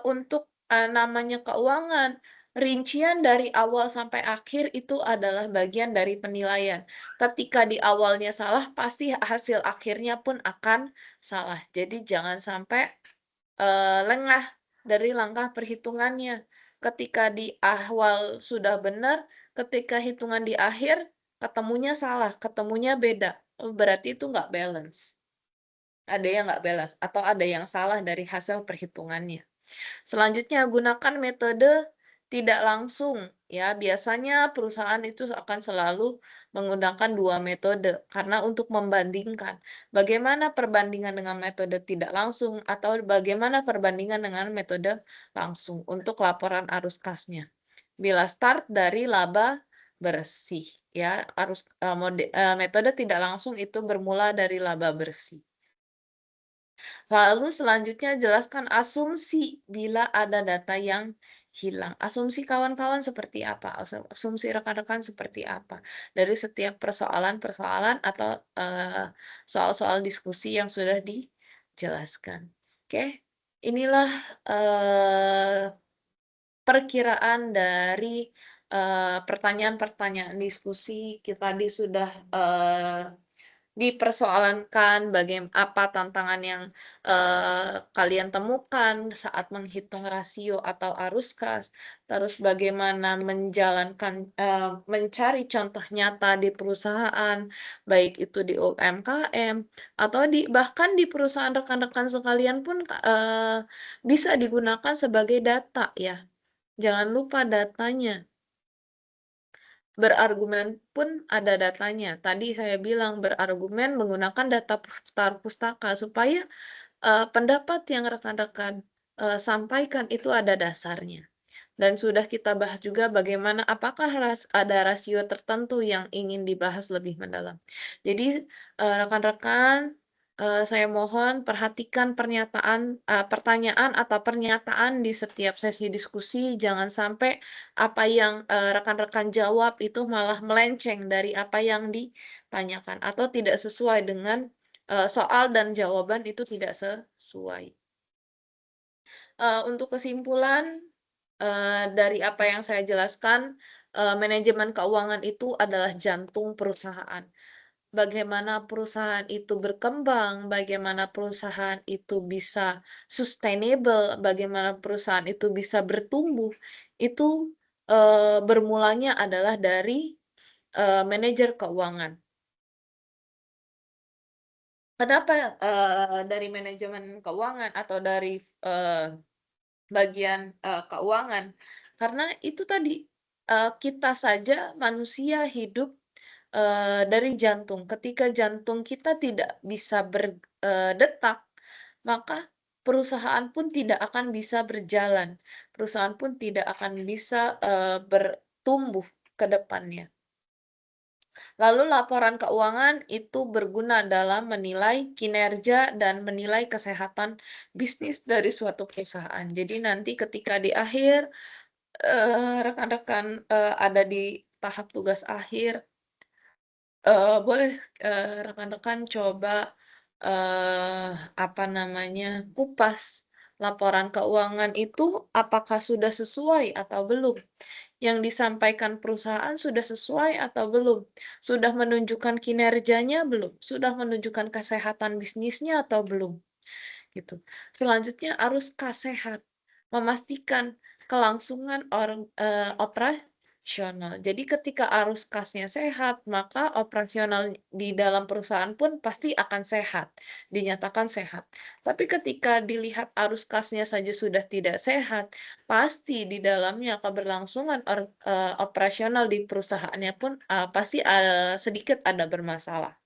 untuk namanya keuangan, rincian dari awal sampai akhir itu adalah bagian dari penilaian. Ketika di awalnya salah, pasti hasil akhirnya pun akan salah. Jadi jangan sampai lengah dari langkah perhitungannya. Ketika di awal sudah benar, ketika hitungan di akhir ketemunya salah, ketemunya beda. Berarti itu nggak balance. Ada yang nggak balance atau ada yang salah dari hasil perhitungannya. Selanjutnya, gunakan metode tidak langsung. Ya, biasanya perusahaan itu akan selalu menggunakan dua metode karena untuk membandingkan bagaimana perbandingan dengan metode tidak langsung atau bagaimana perbandingan dengan metode langsung untuk laporan arus kasnya. Bila start dari laba bersih, ya, metode tidak langsung itu bermula dari laba bersih. Lalu selanjutnya jelaskan asumsi bila ada data yang hilang. Asumsi kawan-kawan seperti apa? Asumsi rekan-rekan seperti apa? Dari setiap persoalan-persoalan atau soal-soal diskusi yang sudah dijelaskan. Oke, inilah perkiraan dari pertanyaan-pertanyaan diskusi. Kita tadi sudah dipersoalankan apa tantangan yang kalian temukan saat menghitung rasio atau arus kas, terus bagaimana menjalankan mencari contoh nyata di perusahaan, baik itu di UMKM atau bahkan di perusahaan rekan-rekan sekalian pun bisa digunakan sebagai data ya. Jangan lupa datanya. Berargumen pun ada datanya. Tadi saya bilang berargumen menggunakan data pustaka supaya, pendapat yang rekan-rekan, sampaikan itu ada dasarnya. Dan sudah kita bahas juga bagaimana apakah ada rasio tertentu yang ingin dibahas lebih mendalam. Jadi, rekan-rekan, saya mohon perhatikan pertanyaan atau pernyataan di setiap sesi diskusi, jangan sampai apa yang, rekan-rekan jawab itu malah melenceng dari apa yang ditanyakan atau tidak sesuai dengan, soal dan jawaban itu tidak sesuai. Untuk kesimpulan, dari apa yang saya jelaskan, manajemen keuangan itu adalah jantung perusahaan. Bagaimana perusahaan itu berkembang, bagaimana perusahaan itu bisa sustainable, bagaimana perusahaan itu bisa bertumbuh, itu, bermulanya adalah dari, manajer keuangan. Kenapa, dari manajemen keuangan atau dari, bagian, keuangan? Karena itu tadi, kita saja manusia hidup, dari jantung. Ketika jantung kita tidak bisa berdetak, maka perusahaan pun tidak akan bisa berjalan. Perusahaan pun tidak akan bisa, bertumbuh ke depannya. Lalu laporan keuangan itu berguna dalam menilai kinerja dan menilai kesehatan bisnis dari suatu perusahaan. Jadi nanti ketika di akhir, rekan-rekan, ada di tahap tugas akhir, boleh, rekan-rekan coba, apa namanya, kupas laporan keuangan itu apakah sudah sesuai atau belum. Yang disampaikan perusahaan sudah sesuai atau belum? Sudah menunjukkan kinerjanya belum? Sudah menunjukkan kesehatan bisnisnya atau belum? Gitu. Selanjutnya arus kas sehat, memastikan kelangsungan operasional. Jadi ketika arus kasnya sehat, maka operasional di dalam perusahaan pun pasti akan sehat, dinyatakan sehat. Tapi ketika dilihat arus kasnya saja sudah tidak sehat, pasti di dalamnya keberlangsungan operasional di perusahaannya pun, pasti, sedikit ada bermasalah.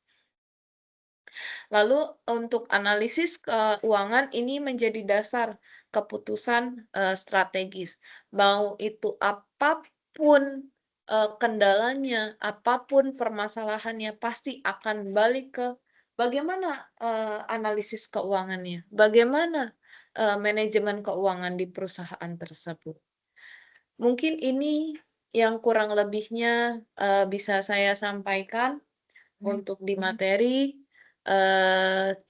Lalu untuk analisis keuangan ini menjadi dasar keputusan, strategis. Mau itu apapun, kendalanya, apapun permasalahannya, pasti akan balik ke bagaimana, analisis keuangannya, bagaimana, manajemen keuangan di perusahaan tersebut. Mungkin ini yang kurang lebihnya, bisa saya sampaikan. Untuk di materi,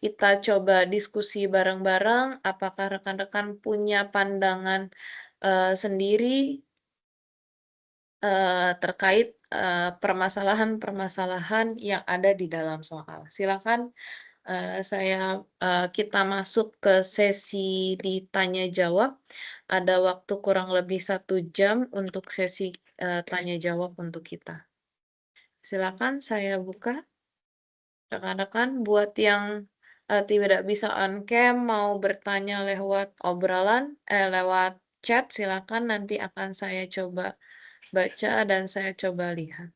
kita coba diskusi bareng-bareng, apakah rekan-rekan punya pandangan, sendiri, terkait, permasalahan-permasalahan yang ada di dalam soal. Silakan, kita masuk ke sesi ditanya jawab. Ada waktu kurang lebih 1 jam untuk sesi, tanya jawab untuk kita. Silakan saya buka. Rekan-rekan buat yang, tidak bisa on cam mau bertanya lewat chat silakan nanti akan saya coba baca dan saya coba lihat.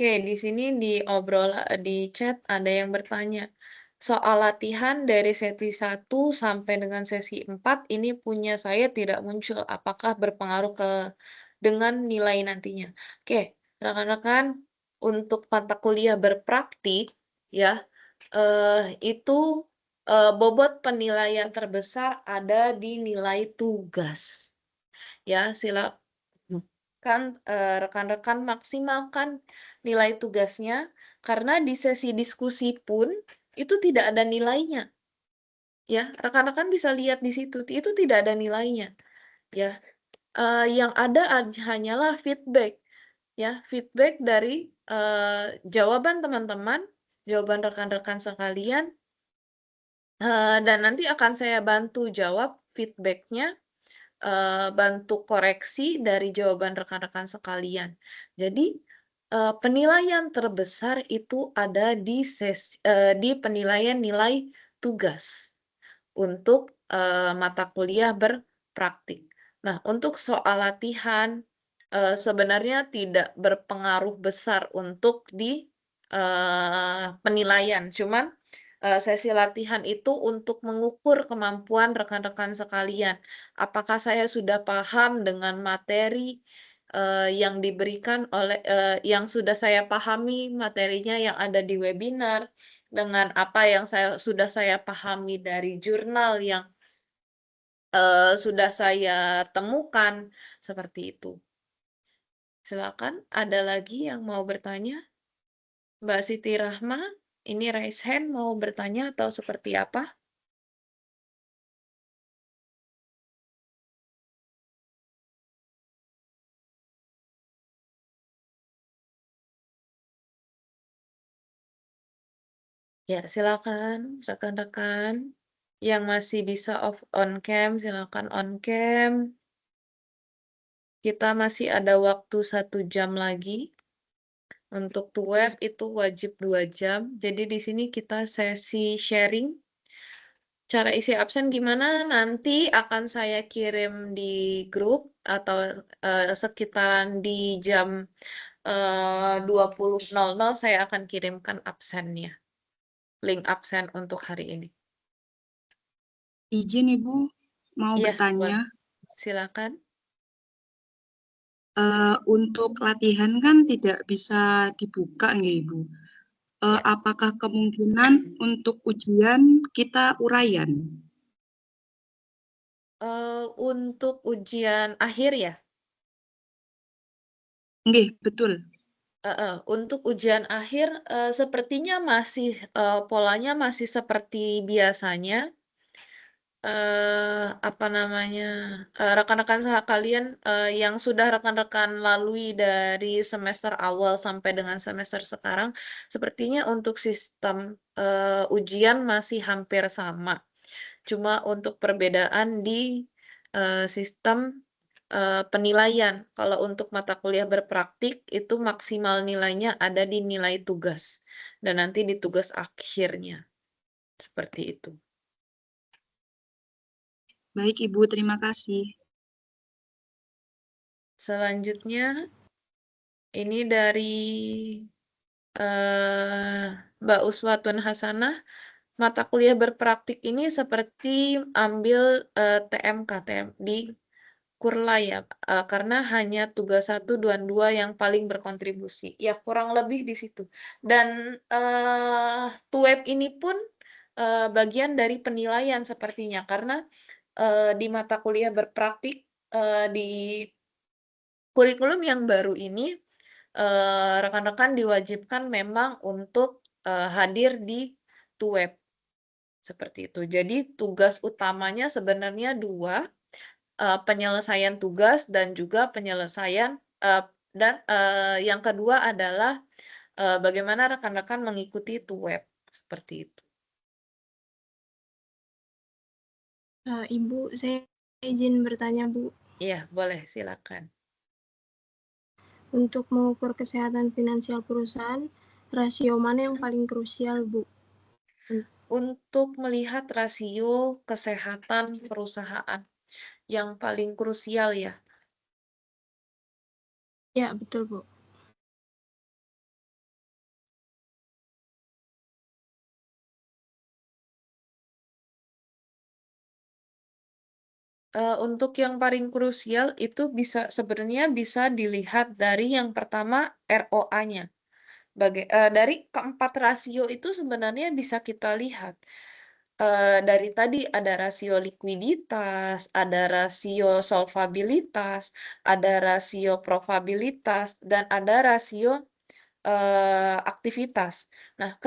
Oke, di sini di chat ada yang bertanya, soal latihan dari sesi 1 sampai dengan sesi 4 ini punya saya tidak muncul, apakah berpengaruh dengan nilai nantinya? Oke, rekan-rekan, untuk mata kuliah berpraktik ya, itu, bobot penilaian terbesar ada di nilai tugas. Ya, rekan-rekan maksimalkan nilai tugasnya, karena di sesi diskusi pun itu tidak ada nilainya. Ya, rekan-rekan bisa lihat di situ, itu tidak ada nilainya. Ya, yang ada hanyalah feedback. Ya, feedback dari jawaban teman-teman, jawaban rekan-rekan sekalian, dan nanti akan saya bantu jawab feedbacknya, bantu koreksi dari jawaban rekan-rekan sekalian. Jadi, penilaian terbesar itu ada di penilaian nilai tugas untuk, mata kuliah berpraktik. Nah, untuk soal latihan, sebenarnya tidak berpengaruh besar untuk di, penilaian, cuman, sesi latihan itu untuk mengukur kemampuan rekan-rekan sekalian. Apakah saya sudah paham dengan materi, yang diberikan yang sudah saya pahami materinya yang ada di webinar, dengan apa yang sudah saya pahami dari jurnal yang, sudah saya temukan, seperti itu. Silakan, ada lagi yang mau bertanya? Mbak Siti Rahma, ini raise hand mau bertanya atau seperti apa? Ya, silakan rekan-rekan yang masih bisa on cam, silakan on cam. Kita masih ada waktu 1 jam lagi. Untuk web itu wajib 2 jam. Jadi di sini kita sesi sharing. Cara isi absen gimana? Nanti akan saya kirim di grup atau sekitaran di jam 20.00 saya akan kirimkan absennya. Link absen untuk hari ini. Izin Ibu, mau Iya, bertanya. Silakan. Untuk latihan kan tidak bisa dibuka nggih Ibu. Ya. Apakah kemungkinan untuk ujian kita uraian? Untuk ujian akhir ya? Nggih, betul. Untuk ujian akhir, sepertinya masih, polanya masih seperti biasanya. Apa namanya, rekan-rekan kalian, yang sudah rekan-rekan lalui dari semester awal sampai dengan semester sekarang, sepertinya untuk sistem, ujian masih hampir sama. Cuma untuk perbedaan di, sistem, penilaian. Kalau untuk mata kuliah berpraktik, itu maksimal nilainya ada di nilai tugas, dan nanti di tugas akhirnya, seperti itu. Baik Ibu, terima kasih. Selanjutnya, ini dari, Mbak Uswatun Hasanah, mata kuliah berpraktik ini seperti ambil, TMK di Kurla ya, karena hanya tugas 1 dan 2 yang paling berkontribusi. Ya kurang lebih di situ. Dan, TUEP ini pun, bagian dari penilaian sepertinya, karena, di mata kuliah berpraktik, di kurikulum yang baru ini, rekan-rekan diwajibkan memang untuk, hadir di TUEP, seperti itu. Jadi tugas utamanya sebenarnya 2, penyelesaian tugas dan juga penyelesaian, yang kedua adalah, bagaimana rekan-rekan mengikuti TUEP, seperti itu. Ibu, saya izin bertanya, Bu. Iya, boleh, silakan. Untuk mengukur kesehatan finansial perusahaan, rasio mana yang paling krusial, Bu? Untuk melihat rasio kesehatan perusahaan yang paling krusial ya? Ya, betul, Bu. Untuk yang paling krusial itu sebenarnya bisa dilihat dari yang pertama ROA-nya. Dari keempat rasio itu sebenarnya bisa kita lihat. Dari tadi ada rasio likuiditas, ada rasio solvabilitas, ada rasio probabilitas, dan ada rasio aktivitas. Nah,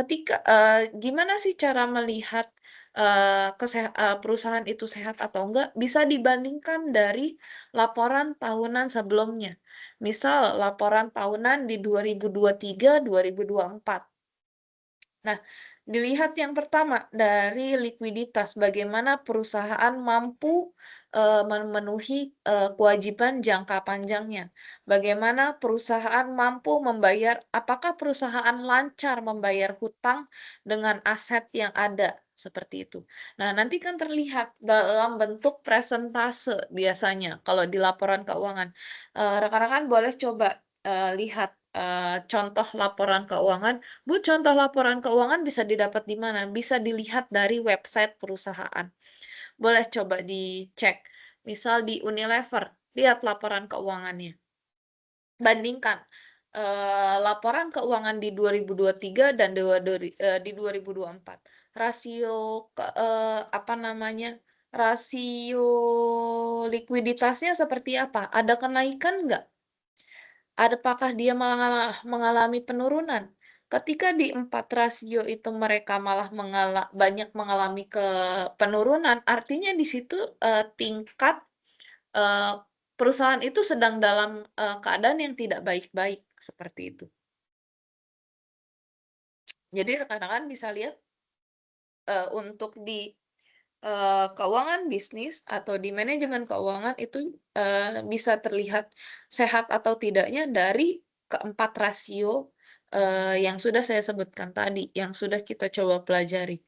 gimana sih cara melihat, perusahaan itu sehat atau enggak, bisa dibandingkan dari laporan tahunan sebelumnya. Misal laporan tahunan di 2023, 2024. Nah, Dilihat yang pertama dari likuiditas, bagaimana perusahaan mampu memenuhi kewajiban jangka panjangnya. Bagaimana perusahaan mampu membayar, apakah perusahaan lancar membayar hutang dengan aset yang ada, seperti itu. Nah, nanti kan terlihat dalam bentuk presentase biasanya kalau di laporan keuangan. Rekan-rekan boleh coba lihat contoh laporan keuangan. Bu, contoh laporan keuangan bisa didapat di mana? Bisa dilihat dari website perusahaan. Boleh coba dicek. Misal di Unilever, lihat laporan keuangannya. Bandingkan laporan keuangan di 2023 dan di 2024. Rasio rasio likuiditasnya seperti apa? Ada kenaikan nggak? Apakah dia mengalami penurunan? Ketika di 4 rasio itu mereka malah banyak mengalami penurunan, artinya di situ tingkat perusahaan itu sedang dalam keadaan yang tidak baik-baik, seperti itu. Jadi rekan-rekan bisa lihat untuk di keuangan bisnis atau di manajemen keuangan itu bisa terlihat sehat atau tidaknya dari keempat rasio yang sudah saya sebutkan tadi, yang sudah kita coba pelajari.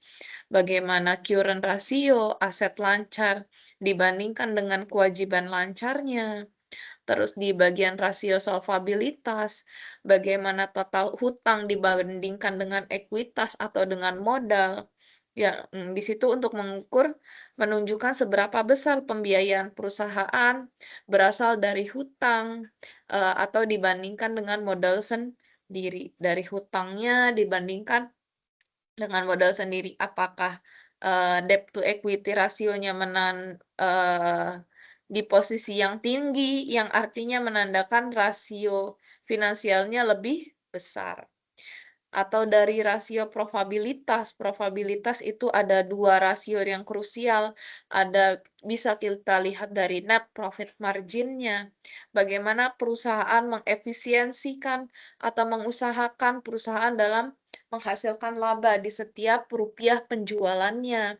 Bagaimana current rasio, aset lancar dibandingkan dengan kewajiban lancarnya. Terus di bagian rasio solvabilitas, bagaimana total hutang dibandingkan dengan ekuitas atau dengan modal. Ya, di situ untuk mengukur, menunjukkan seberapa besar pembiayaan perusahaan berasal dari hutang atau dibandingkan dengan modal sendiri. Dari hutangnya dibandingkan dengan modal sendiri, apakah debt to equity rasionya di posisi yang tinggi, yang artinya menandakan rasio finansialnya lebih besar. Atau dari rasio probabilitas. Probabilitas itu ada 2 rasio yang krusial. Bisa kita lihat dari net profit margin-nya. Bagaimana perusahaan mengefisiensikan atau mengusahakan perusahaan dalam menghasilkan laba di setiap rupiah penjualannya.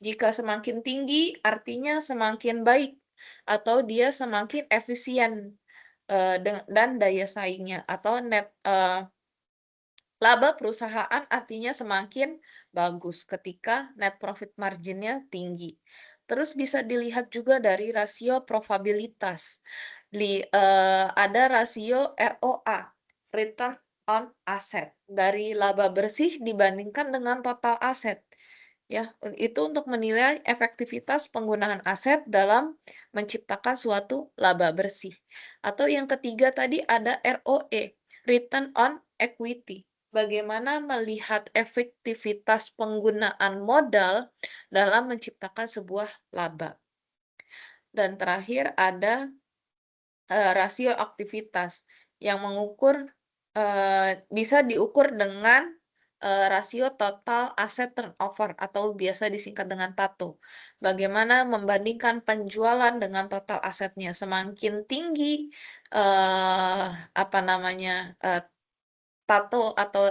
Jika semakin tinggi, artinya semakin baik atau dia semakin efisien dan daya saingnya atau laba perusahaan artinya semakin bagus ketika net profit margin-nya tinggi. Terus bisa dilihat juga dari rasio probabilitas. Ada rasio ROA, Return on Asset, dari laba bersih dibandingkan dengan total aset. Ya, itu untuk menilai efektivitas penggunaan aset dalam menciptakan suatu laba bersih. Atau yang ketiga tadi ada ROE, Return on Equity. Bagaimana melihat efektivitas penggunaan modal dalam menciptakan sebuah laba. Dan terakhir ada rasio aktivitas yang bisa diukur dengan rasio total asset turnover atau biasa disingkat dengan TATO. Bagaimana membandingkan penjualan dengan total asetnya, semakin tinggi TATO atau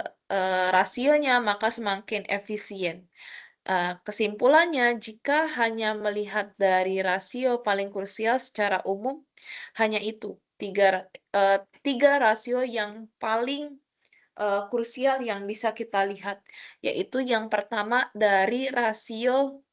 rasionya, maka semakin efisien. Kesimpulannya, jika hanya melihat dari rasio paling krusial secara umum, hanya itu, tiga rasio yang paling krusial yang bisa kita lihat, yaitu yang pertama dari rasio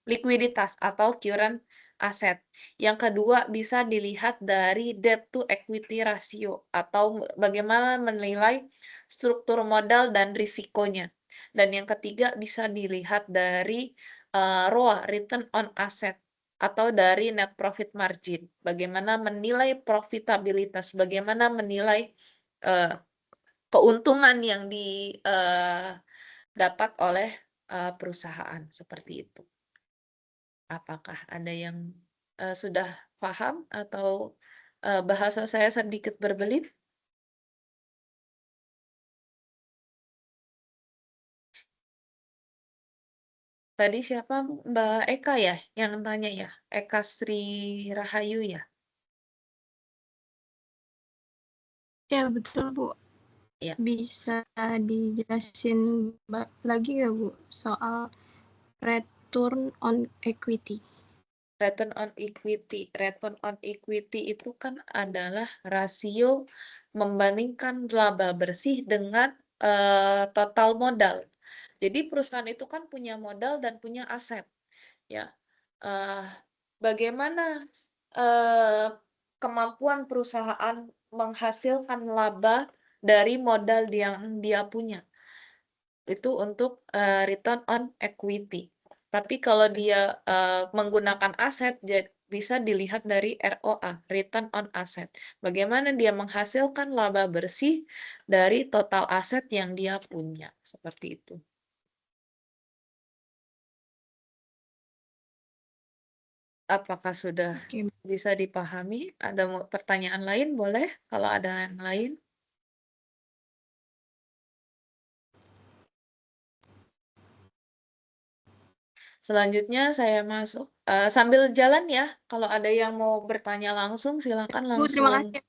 likuiditas atau current asset. Yang kedua bisa dilihat dari debt to equity ratio atau bagaimana menilai struktur modal dan risikonya. Dan yang ketiga bisa dilihat dari ROA, Return on Asset, atau dari net profit margin. Bagaimana menilai profitabilitas, bagaimana menilai keuntungan yang didapat oleh perusahaan, seperti itu. Apakah ada yang sudah paham atau bahasa saya sedikit berbelit? Tadi siapa, Mbak Eka ya yang tanya ya? Eka Sri Rahayu ya? Ya, betul, Bu. Ya. Bisa dijelasin lagi nggak, Bu, soal return on equity? Return on equity. Return on equity itu kan adalah rasio membandingkan laba bersih dengan total modal. Jadi perusahaan itu kan punya modal dan punya aset, ya. Eh, Bagaimana kemampuan perusahaan menghasilkan laba dari modal yang dia punya? Itu untuk return on equity. Tapi kalau dia menggunakan aset, bisa dilihat dari ROA, return on asset. Bagaimana dia menghasilkan laba bersih dari total aset yang dia punya, seperti itu. Apakah sudah Oke. bisa dipahami? Ada pertanyaan lain? Boleh, kalau ada yang lain. Selanjutnya saya masuk sambil jalan ya. Kalau ada yang mau bertanya langsung, silakan Bu, terima langsung. kasih.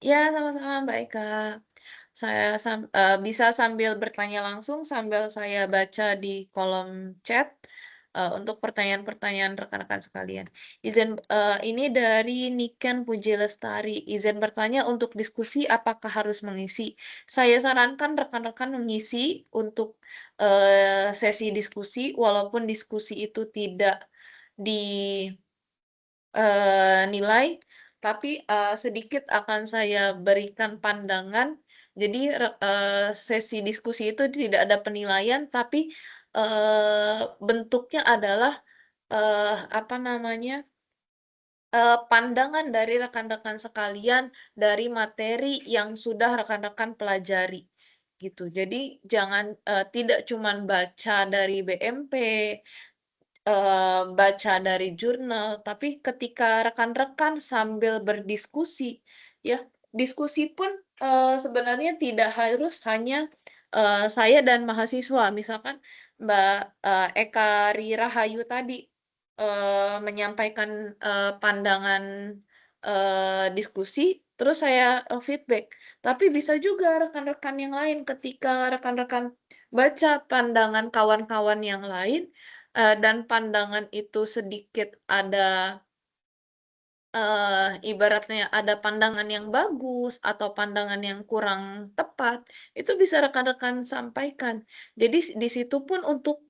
Ya, sama-sama Mbak Eka. Saya bisa sambil bertanya langsung, sambil saya baca di kolom chat untuk pertanyaan-pertanyaan rekan-rekan sekalian. Ini dari Niken Puji Lestari. Izin bertanya untuk diskusi apakah harus mengisi? Saya sarankan rekan-rekan mengisi untuk sesi diskusi, walaupun diskusi itu tidak dinilai, tapi sedikit akan saya berikan pandangan. Jadi sesi diskusi itu tidak ada penilaian, tapi bentuknya adalah apa namanya, pandangan dari rekan-rekan sekalian dari materi yang sudah rekan-rekan pelajari, gitu. Jadi jangan tidak cuman baca dari BMP, baca dari jurnal, tapi ketika rekan-rekan sambil berdiskusi, ya, diskusi pun sebenarnya tidak harus hanya saya dan mahasiswa. Misalkan Mbak Eka Rirahayu tadi menyampaikan pandangan diskusi, terus saya feedback. Tapi bisa juga rekan-rekan yang lain ketika rekan-rekan baca pandangan kawan-kawan yang lain, dan pandangan itu sedikit ada ibaratnya ada pandangan yang bagus atau pandangan yang kurang tepat, itu bisa rekan-rekan sampaikan. Jadi di situ pun untuk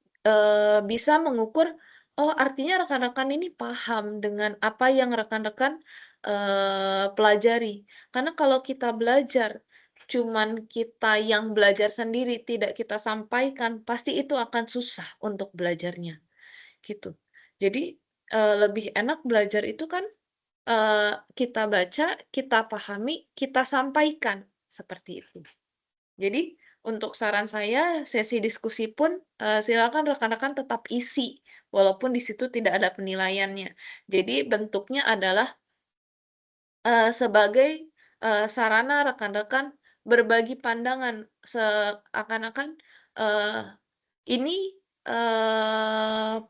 bisa mengukur, oh artinya rekan-rekan ini paham dengan apa yang rekan-rekan pelajari. Karena kalau kita belajar, cuman kita yang belajar sendiri, tidak kita sampaikan, pasti itu akan susah untuk belajarnya, gitu. Jadi lebih enak belajar itu kan kita baca, kita pahami, kita sampaikan, seperti itu. Jadi untuk saran saya, sesi diskusi pun silakan rekan-rekan tetap isi, walaupun di situ tidak ada penilaiannya. Jadi bentuknya adalah sebagai sarana rekan-rekan berbagi pandangan, seakan-akan ini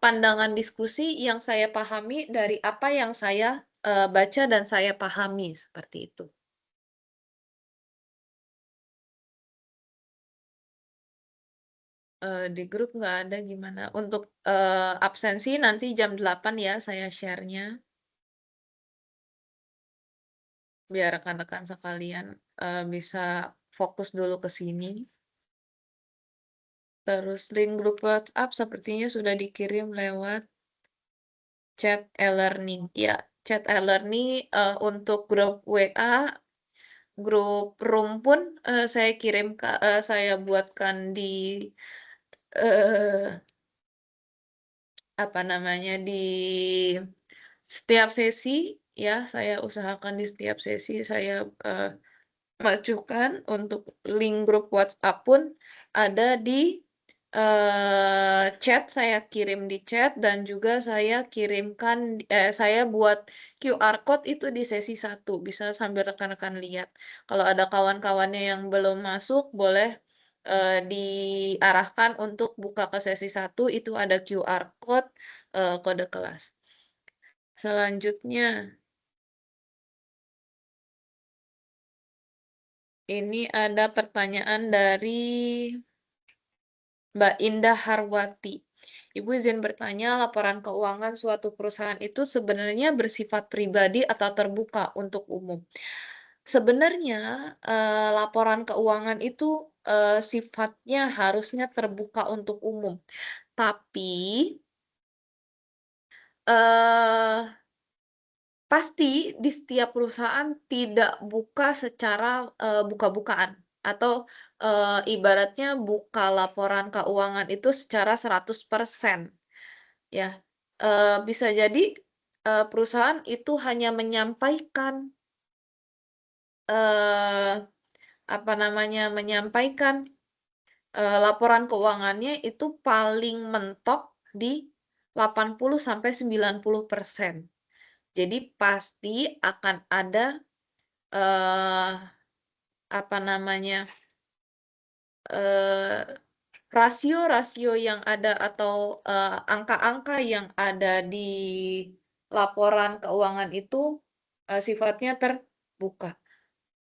pandangan diskusi yang saya pahami dari apa yang saya baca dan saya pahami, seperti itu. Di grup nggak ada gimana? Untuk absensi nanti jam 8 ya saya share-nya. Biar rekan-rekan sekalian bisa fokus dulu ke sini. Terus link grup WhatsApp sepertinya sudah dikirim lewat chat e-learning. Ya, chat e-learning untuk grup WA, grup room pun saya buatkan di apa namanya, di setiap sesi ya, saya usahakan di setiap sesi saya majukan untuk link grup WhatsApp pun ada di chat, saya kirim di chat dan juga saya kirimkan saya buat QR code itu di sesi 1, bisa sambil rekan-rekan lihat. Kalau ada kawan-kawannya yang belum masuk, boleh diarahkan untuk buka ke sesi 1, itu ada QR code kode kelas. Selanjutnya Ini ada pertanyaan dari Mbak Indah Harwati. Ibu izin bertanya, laporan keuangan suatu perusahaan itu sebenarnya bersifat pribadi atau terbuka untuk umum? Sebenarnya, laporan keuangan itu, sifatnya harusnya terbuka untuk umum. Tapi, eee, pasti di setiap perusahaan tidak buka secara, buka-bukaan atau, ibaratnya buka laporan keuangan itu secara 100% ya. Bisa jadi, perusahaan itu hanya menyampaikan, eee, apa namanya, menyampaikan laporan keuangannya itu paling mentok di 80-90%. Jadi pasti akan ada, eee, apa namanya, eee, rasio-rasio yang ada atau, angka-angka yang ada di laporan keuangan itu, sifatnya terbuka,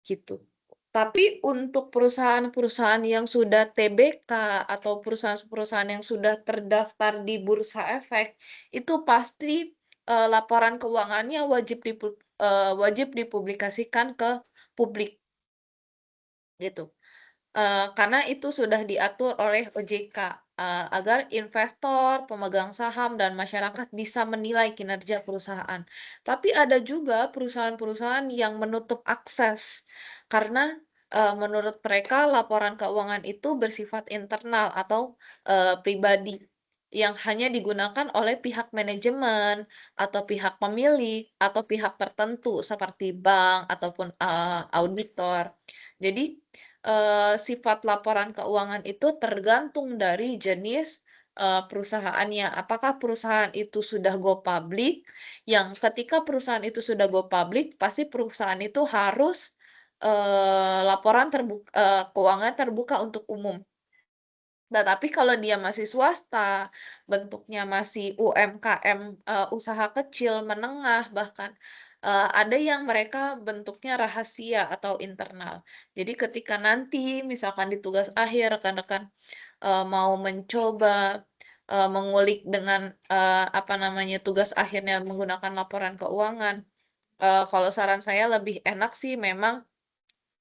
gitu. Tapi untuk perusahaan-perusahaan yang sudah TBK atau perusahaan-perusahaan yang sudah terdaftar di Bursa Efek, itu pasti, laporan keuangannya wajib dipublikasikan ke publik, gitu. Karena itu sudah diatur oleh OJK, agar investor, pemegang saham, dan masyarakat bisa menilai kinerja perusahaan. Tapi ada juga perusahaan-perusahaan yang menutup akses, karena, menurut mereka laporan keuangan itu bersifat internal atau, pribadi, yang hanya digunakan oleh pihak manajemen, atau pihak pemilik, atau pihak tertentu seperti bank ataupun, auditor. Jadi, sifat laporan keuangan itu tergantung dari jenis, perusahaannya. Apakah perusahaan itu sudah go public, yang ketika perusahaan itu sudah go public, pasti perusahaan itu harus, keuangan terbuka untuk umum. Nah, tapi kalau dia masih swasta, bentuknya masih UMKM, usaha kecil, menengah bahkan, ada yang mereka bentuknya rahasia atau internal. Jadi ketika nanti misalkan di tugas akhir rekan-rekan, mau mencoba, mengulik dengan, apa namanya, tugas akhirnya menggunakan laporan keuangan, kalau saran saya lebih enak sih memang,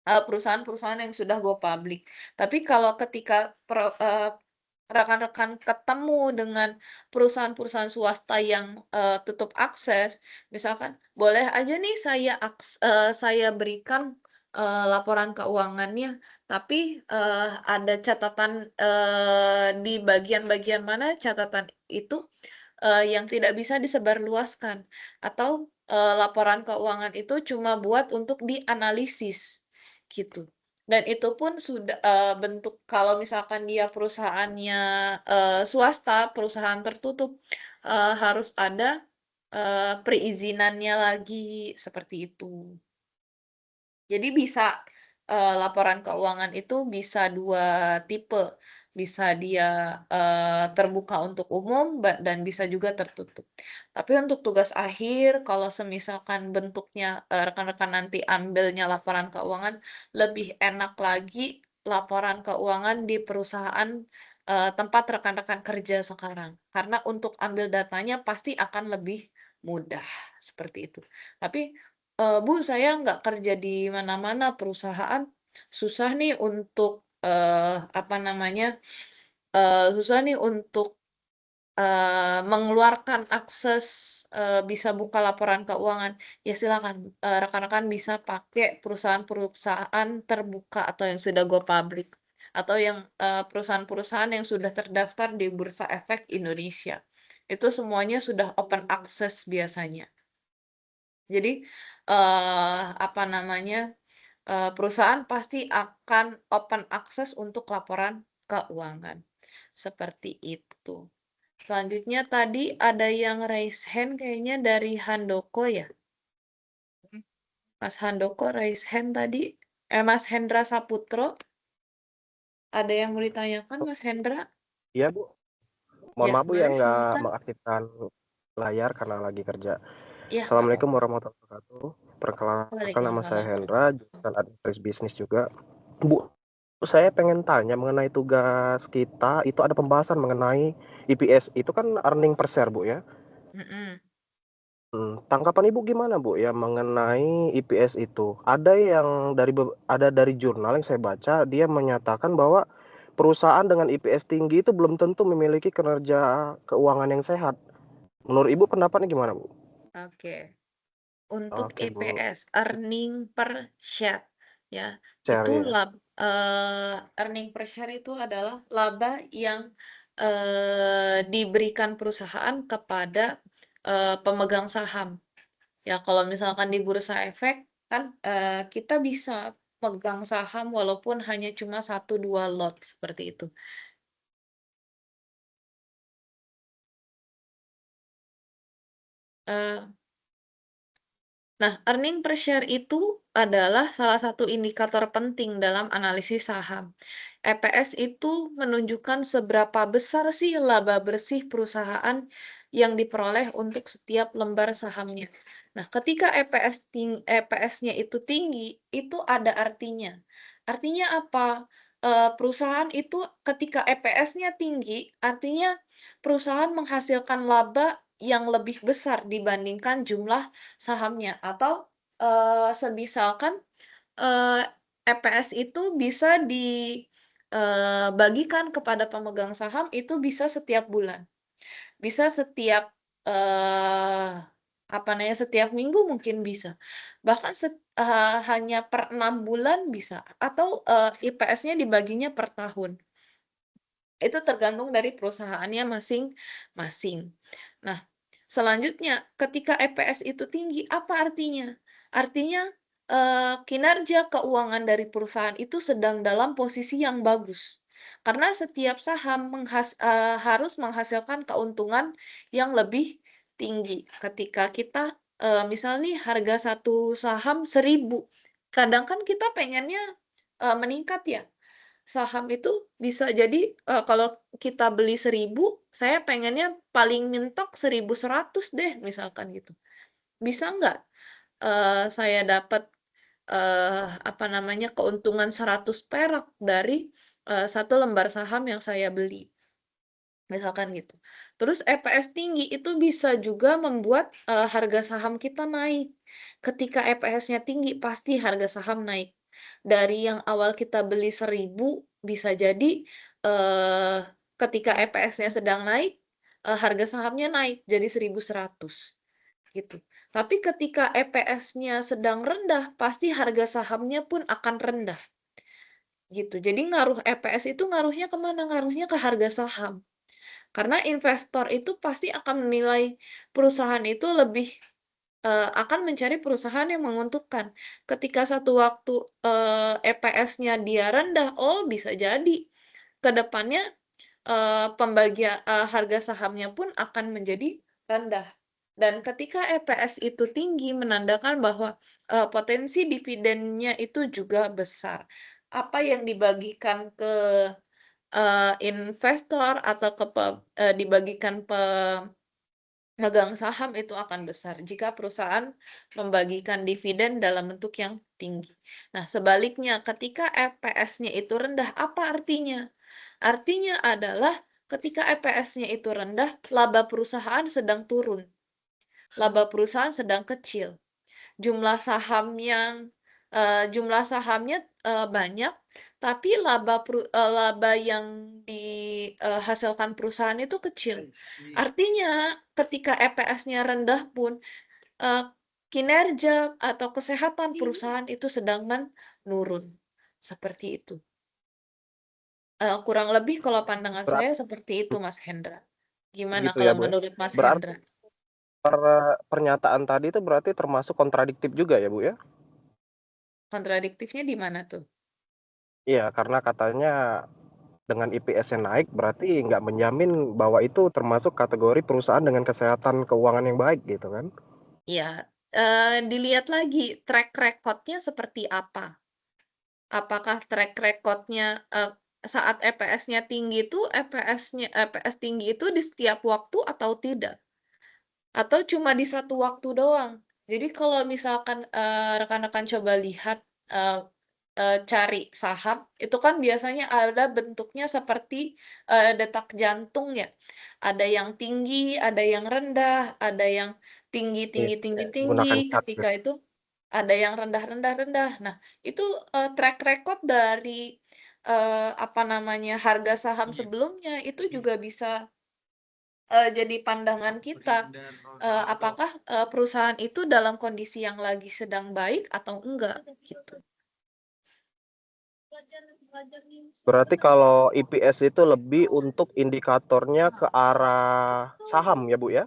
perusahaan-perusahaan yang sudah go public. Tapi kalau ketika rekan-rekan ketemu dengan perusahaan-perusahaan swasta yang, tutup akses, misalkan, "Boleh aja nih saya berikan, laporan keuangannya, tapi, ada catatan, di bagian-bagian mana catatan itu, yang tidak bisa disebarluaskan, atau, laporan keuangan itu cuma buat untuk dianalisis." Gitu. Dan itu pun sudah bentuk kalau misalkan dia perusahaannya, swasta, perusahaan tertutup, harus ada, perizinannya lagi, seperti itu. Jadi bisa, laporan keuangan itu bisa 2 tipe, bisa dia, terbuka untuk umum dan bisa juga tertutup. Tapi untuk tugas akhir kalau semisalkan bentuknya, rekan-rekan nanti ambilnya laporan keuangan, lebih enak lagi laporan keuangan di perusahaan, tempat rekan-rekan kerja sekarang. Karena untuk ambil datanya pasti akan lebih mudah, seperti itu. Tapi Bu, saya nggak kerja di mana-mana, perusahaan susah nih untuk, apa namanya, susah nih untuk, mengeluarkan akses, bisa buka laporan keuangan. Ya silakan, rekan-rekan bisa pakai perusahaan-perusahaan terbuka atau yang sudah go public, atau yang, perusahaan-perusahaan yang sudah terdaftar di Bursa Efek Indonesia. Itu semuanya sudah open access biasanya. Jadi, apa namanya, perusahaan pasti akan open access untuk laporan keuangan, seperti itu. Selanjutnya tadi ada yang raise hand kayaknya dari Handoko ya? Mas Handoko raise hand tadi. Mas Hendra Saputro, ada yang mau ditanyakan Mas Hendra? Iya, Bu. Mohon Ya, maaf, Bu, boleh yang nggak silakan. mengaktifkan layar karena lagi kerja. Ya, Assalamualaikum warahmatullahi wabarakatuh. Perkenalkan, nama saya Waalaikumsalam. Hendra, jurusan Administrasi Bisnis juga. Bu, saya pengen tanya mengenai tugas kita, itu ada pembahasan mengenai EPS, itu kan earning per share, Bu, ya? Mhm. Tanggapan Ibu gimana, Bu, ya mengenai EPS itu? Ada dari jurnal yang saya baca, dia menyatakan bahwa perusahaan dengan EPS tinggi itu belum tentu memiliki kinerja keuangan yang sehat. Menurut Ibu pendapatnya gimana, Bu? Oke. Untuk Oke, Bu. EPS, earning per share, ya, Share itu ya. earning per share itu adalah laba yang diberikan perusahaan kepada pemegang saham. Ya, kalau misalkan di bursa efek kan kita bisa megang saham walaupun hanya cuma 1-2 lot seperti itu. Eh, Nah, earning per share itu adalah salah satu indikator penting dalam analisis saham. EPS itu menunjukkan seberapa besar sih laba bersih perusahaan yang diperoleh untuk setiap lembar sahamnya. Nah, ketika EPS-nya itu tinggi, itu ada artinya. Artinya apa? Perusahaan itu ketika EPS-nya tinggi, artinya perusahaan menghasilkan laba yang lebih besar dibandingkan jumlah sahamnya atau semisalkan EPS itu bisa dibagikan kepada pemegang saham itu bisa setiap bulan, bisa setiap apa namanya setiap minggu mungkin bisa, bahkan hanya per 6 bulan bisa atau IPS-nya dibaginya per tahun. Itu tergantung dari perusahaannya masing-masing. Nah, selanjutnya ketika EPS itu tinggi, apa artinya? Artinya, kinerja keuangan dari perusahaan itu sedang dalam posisi yang bagus. Karena setiap saham harus menghasilkan keuntungan yang lebih tinggi. Ketika kita, misal nih harga satu saham 1.000, kadang kan kita pengennya, meningkat ya. Saham itu bisa jadi, kalau kita beli 1.000, saya pengennya paling mentok 1.100 deh, misalkan gitu. Bisa nggak, saya dapat, apa namanya, keuntungan 100 perak dari, 1 lembar saham yang saya beli, misalkan gitu. Terus EPS tinggi itu bisa juga membuat, harga saham kita naik. Ketika EPS-nya tinggi, pasti harga saham naik. Dari yang awal kita beli 1.000, bisa jadi, ketika EPS-nya sedang naik, harga sahamnya naik jadi 1.100, gitu. Tapi ketika EPS-nya sedang rendah, pasti harga sahamnya pun akan rendah, gitu. Jadi EPS itu ngaruhnya ke mana? Ngaruhnya ke harga saham. Karena investor itu pasti akan menilai perusahaan itu lebih akan mencari perusahaan yang menguntungkan. Ketika satu waktu, EPS-nya dia rendah, oh bisa jadi ke depannya, harga sahamnya pun akan menjadi rendah. Dan ketika EPS itu tinggi menandakan bahwa, potensi dividennya itu juga besar. Apa yang dibagikan ke, investor atau dibagikan megang saham itu akan besar jika perusahaan membagikan dividen dalam bentuk yang tinggi. Nah, sebaliknya ketika EPS-nya itu rendah, apa artinya? Artinya adalah ketika EPS-nya itu rendah, laba perusahaan sedang turun. Laba perusahaan sedang kecil. Jumlah sahamnya banyak, tapi laba yang dihasilkan perusahaan itu kecil. Artinya ketika EPS-nya rendah pun kinerja atau kesehatan perusahaan itu sedang menurun. Seperti itu. Kurang lebih kalau pandangan Berarti saya seperti itu, Mas Hendra. Gimana gitu ya, kalau Bu, ya? menurut Mas Berarti Hendra? pernyataan tadi itu berarti termasuk kontradiktif juga ya, Bu, ya? Kontradiktifnya di mana tuh? Iya, karena katanya dengan IPS-nya naik berarti nggak menjamin bahwa itu termasuk kategori perusahaan dengan kesehatan keuangan yang baik gitu kan? Ya, dilihat lagi track record-nya seperti apa. Apakah track record-nya, saat EPS-nya tinggi itu, EPS tinggi itu di setiap waktu atau tidak? Atau cuma di satu waktu doang? Jadi kalau misalkan, rekan-rekan coba lihat, cari saham, itu kan biasanya ada bentuknya seperti, detak jantung ya. Ada yang tinggi, ada yang rendah, ada yang tinggi Iya, tinggi tinggi tinggi, menggunakan chart ya. ketika itu ada yang rendah rendah rendah. Nah, itu, track record dari, apa namanya, harga saham sebelumnya itu juga bisa jadi pandangan kita, apakah, perusahaan itu dalam kondisi yang lagi sedang baik atau enggak, gitu. Berarti kalau EPS itu lebih untuk indikatornya ke arah saham ya, Bu, ya?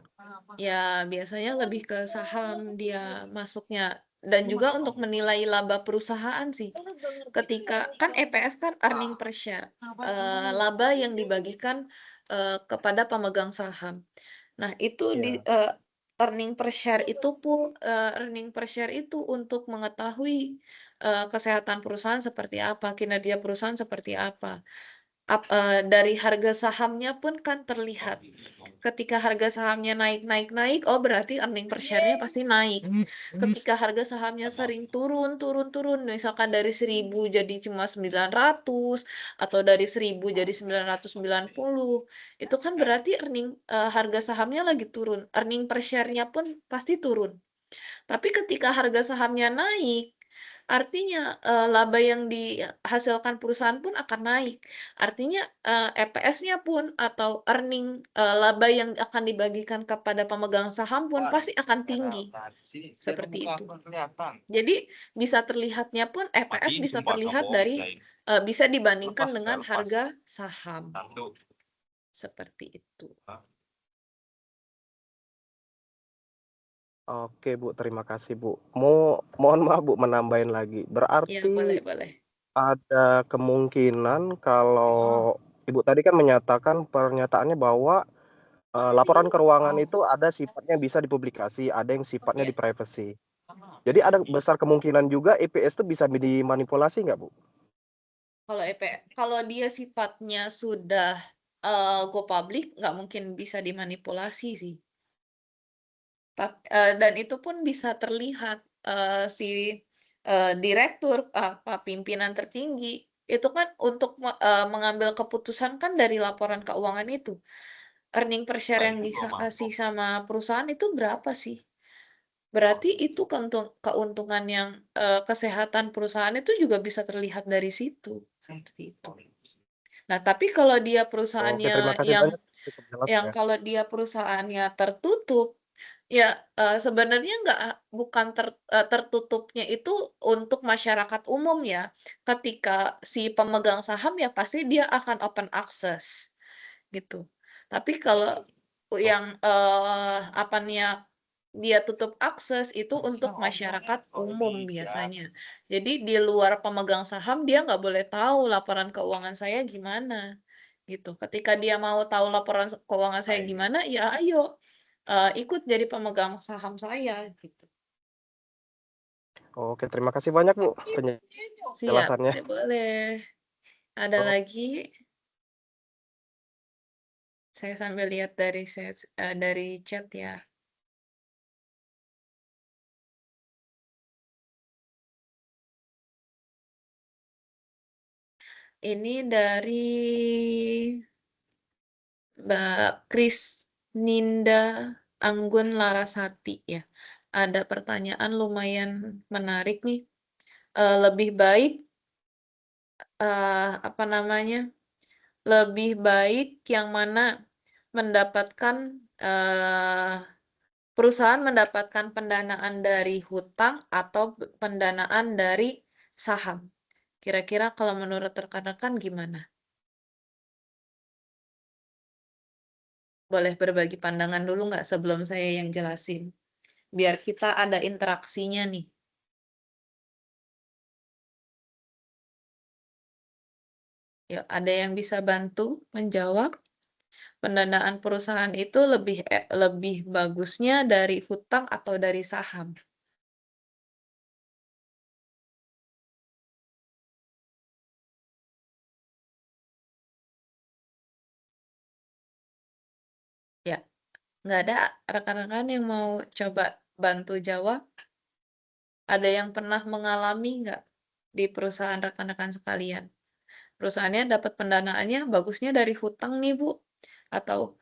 Ya, biasanya lebih ke saham dia masuknya dan juga untuk menilai laba perusahaan sih. Ketika kan EPS kan earning per share, laba yang dibagikan, kepada pemegang saham. Nah, itu di Iya. earning per share itu pun earning per share itu untuk mengetahui, kesehatan perusahaan seperti apa, kinerja perusahaan seperti apa. Dari harga sahamnya pun kan terlihat. Ketika harga sahamnya naik naik naik, oh berarti earning per share-nya pasti naik. Ketika harga sahamnya sering turun turun turun, misalkan dari 1.000 jadi cuma 900 atau dari 1.000 jadi 990, itu kan berarti harga sahamnya lagi turun, earning per share-nya pun pasti turun. Tapi ketika harga sahamnya naik, artinya, laba yang dihasilkan perusahaan pun akan naik. Artinya, EPS-nya pun atau laba yang akan dibagikan kepada pemegang saham pun pasti akan tinggi, seperti itu. Jadi bisa terlihatnya pun EPS bisa terlihat dari bisa dibandingkan dengan harga saham, seperti itu. Oke, Bu, terima kasih, Bu. Mohon maaf, Bu, menambahin lagi. Ya, boleh Berarti boleh. ada kemungkinan kalau Ibu tadi kan menyatakan pernyataannya bahwa, laporan keuangan itu ada sifatnya bisa dipublikasi, ada yang sifatnya Ya. di-privacy. Jadi ada besar kemungkinan juga EPS itu bisa dimanipulasi nggak, Bu? Kalau dia sifatnya sudah, go public, nggak mungkin bisa dimanipulasi sih. Dan itu pun bisa terlihat, si, direktur, pimpinan tertinggi, itu kan untuk mengambil keputusan kan dari laporan keuangan itu. Earning per share yang kasih sama perusahaan itu berapa sih? Berarti itu keuntungan yang, kesehatan perusahaan itu juga bisa terlihat dari situ, seperti itu. Nah, tapi kalau dia Oke, terima perusahaannya kasih banyak, cukup jelas ya. kalau dia perusahaannya tertutup, ya, sebenarnya bukan tertutupnya itu untuk masyarakat umum ya. Ketika si pemegang saham ya pasti dia akan open access, gitu. Tapi kalau yang, dia tutup akses itu untuk masyarakat umum biasanya. Jadi di luar pemegang saham dia nggak boleh tahu laporan keuangan saya gimana, gitu. Ketika dia mau tahu laporan keuangan saya gimana, ya ayo, ikut jadi pemegang saham saya, gitu. Oke, terima kasih banyak, Bu, Siap, penjelasannya. boleh boleh. Ada Oh, lagi? Saya sambil lihat dari chat ya. Ini dari Mbak Krisninda Anggun Larasati ya. Ada pertanyaan lumayan menarik nih. Lebih baik, apa namanya, lebih baik yang mana mendapatkan, perusahaan mendapatkan pendanaan dari hutang atau pendanaan dari saham? Kira-kira kalau menurut rekan-rekan gimana? Boleh berbagi pandangan dulu nggak sebelum saya yang jelasin? Biar kita ada interaksinya nih. Yuk, ada yang bisa bantu menjawab? Pendanaan perusahaan itu lebih bagusnya dari hutang atau dari saham? Ya, nggak ada rekan-rekan yang mau coba bantu jawab? Ada yang pernah mengalami nggak? di perusahaan rekan-rekan sekalian? Perusahaannya dapat pendanaannya bagusnya dari hutang nih, Bu, atau,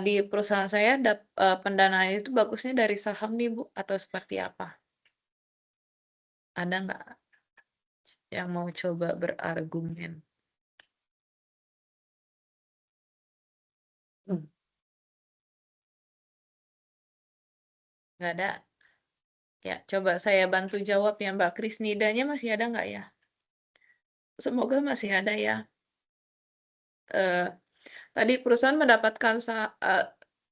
di perusahaan saya pendanaannya itu bagusnya dari saham nih, Bu, atau seperti apa? Ada nggak yang mau coba berargumen? Hmm. Nggak ada? Ya, coba saya bantu jawab ya, Mbak Krisnidanya masih ada nggak ya? Semoga masih ada ya. Eee, Tadi perusahaan mendapatkan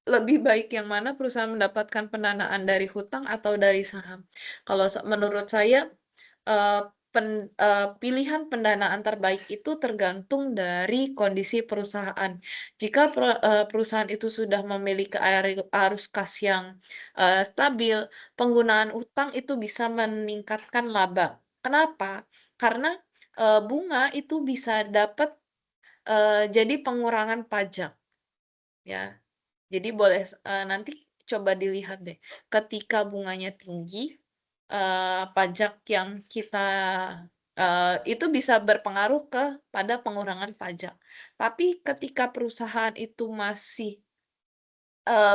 lebih baik yang mana perusahaan mendapatkan pendanaan dari hutang atau dari saham? Kalau menurut saya, eee, pilihan pendanaan terbaik itu tergantung dari kondisi perusahaan. Jika perusahaan itu sudah memiliki arus kas yang, stabil, penggunaan utang itu bisa meningkatkan laba. Kenapa? Karena, bunga itu bisa dapat, jadi pengurangan pajak, ya. Jadi boleh nanti coba dilihat deh, ketika bunganya tinggi, pajak yang kita itu bisa berpengaruh pada pengurangan pajak. Tapi ketika perusahaan itu masih,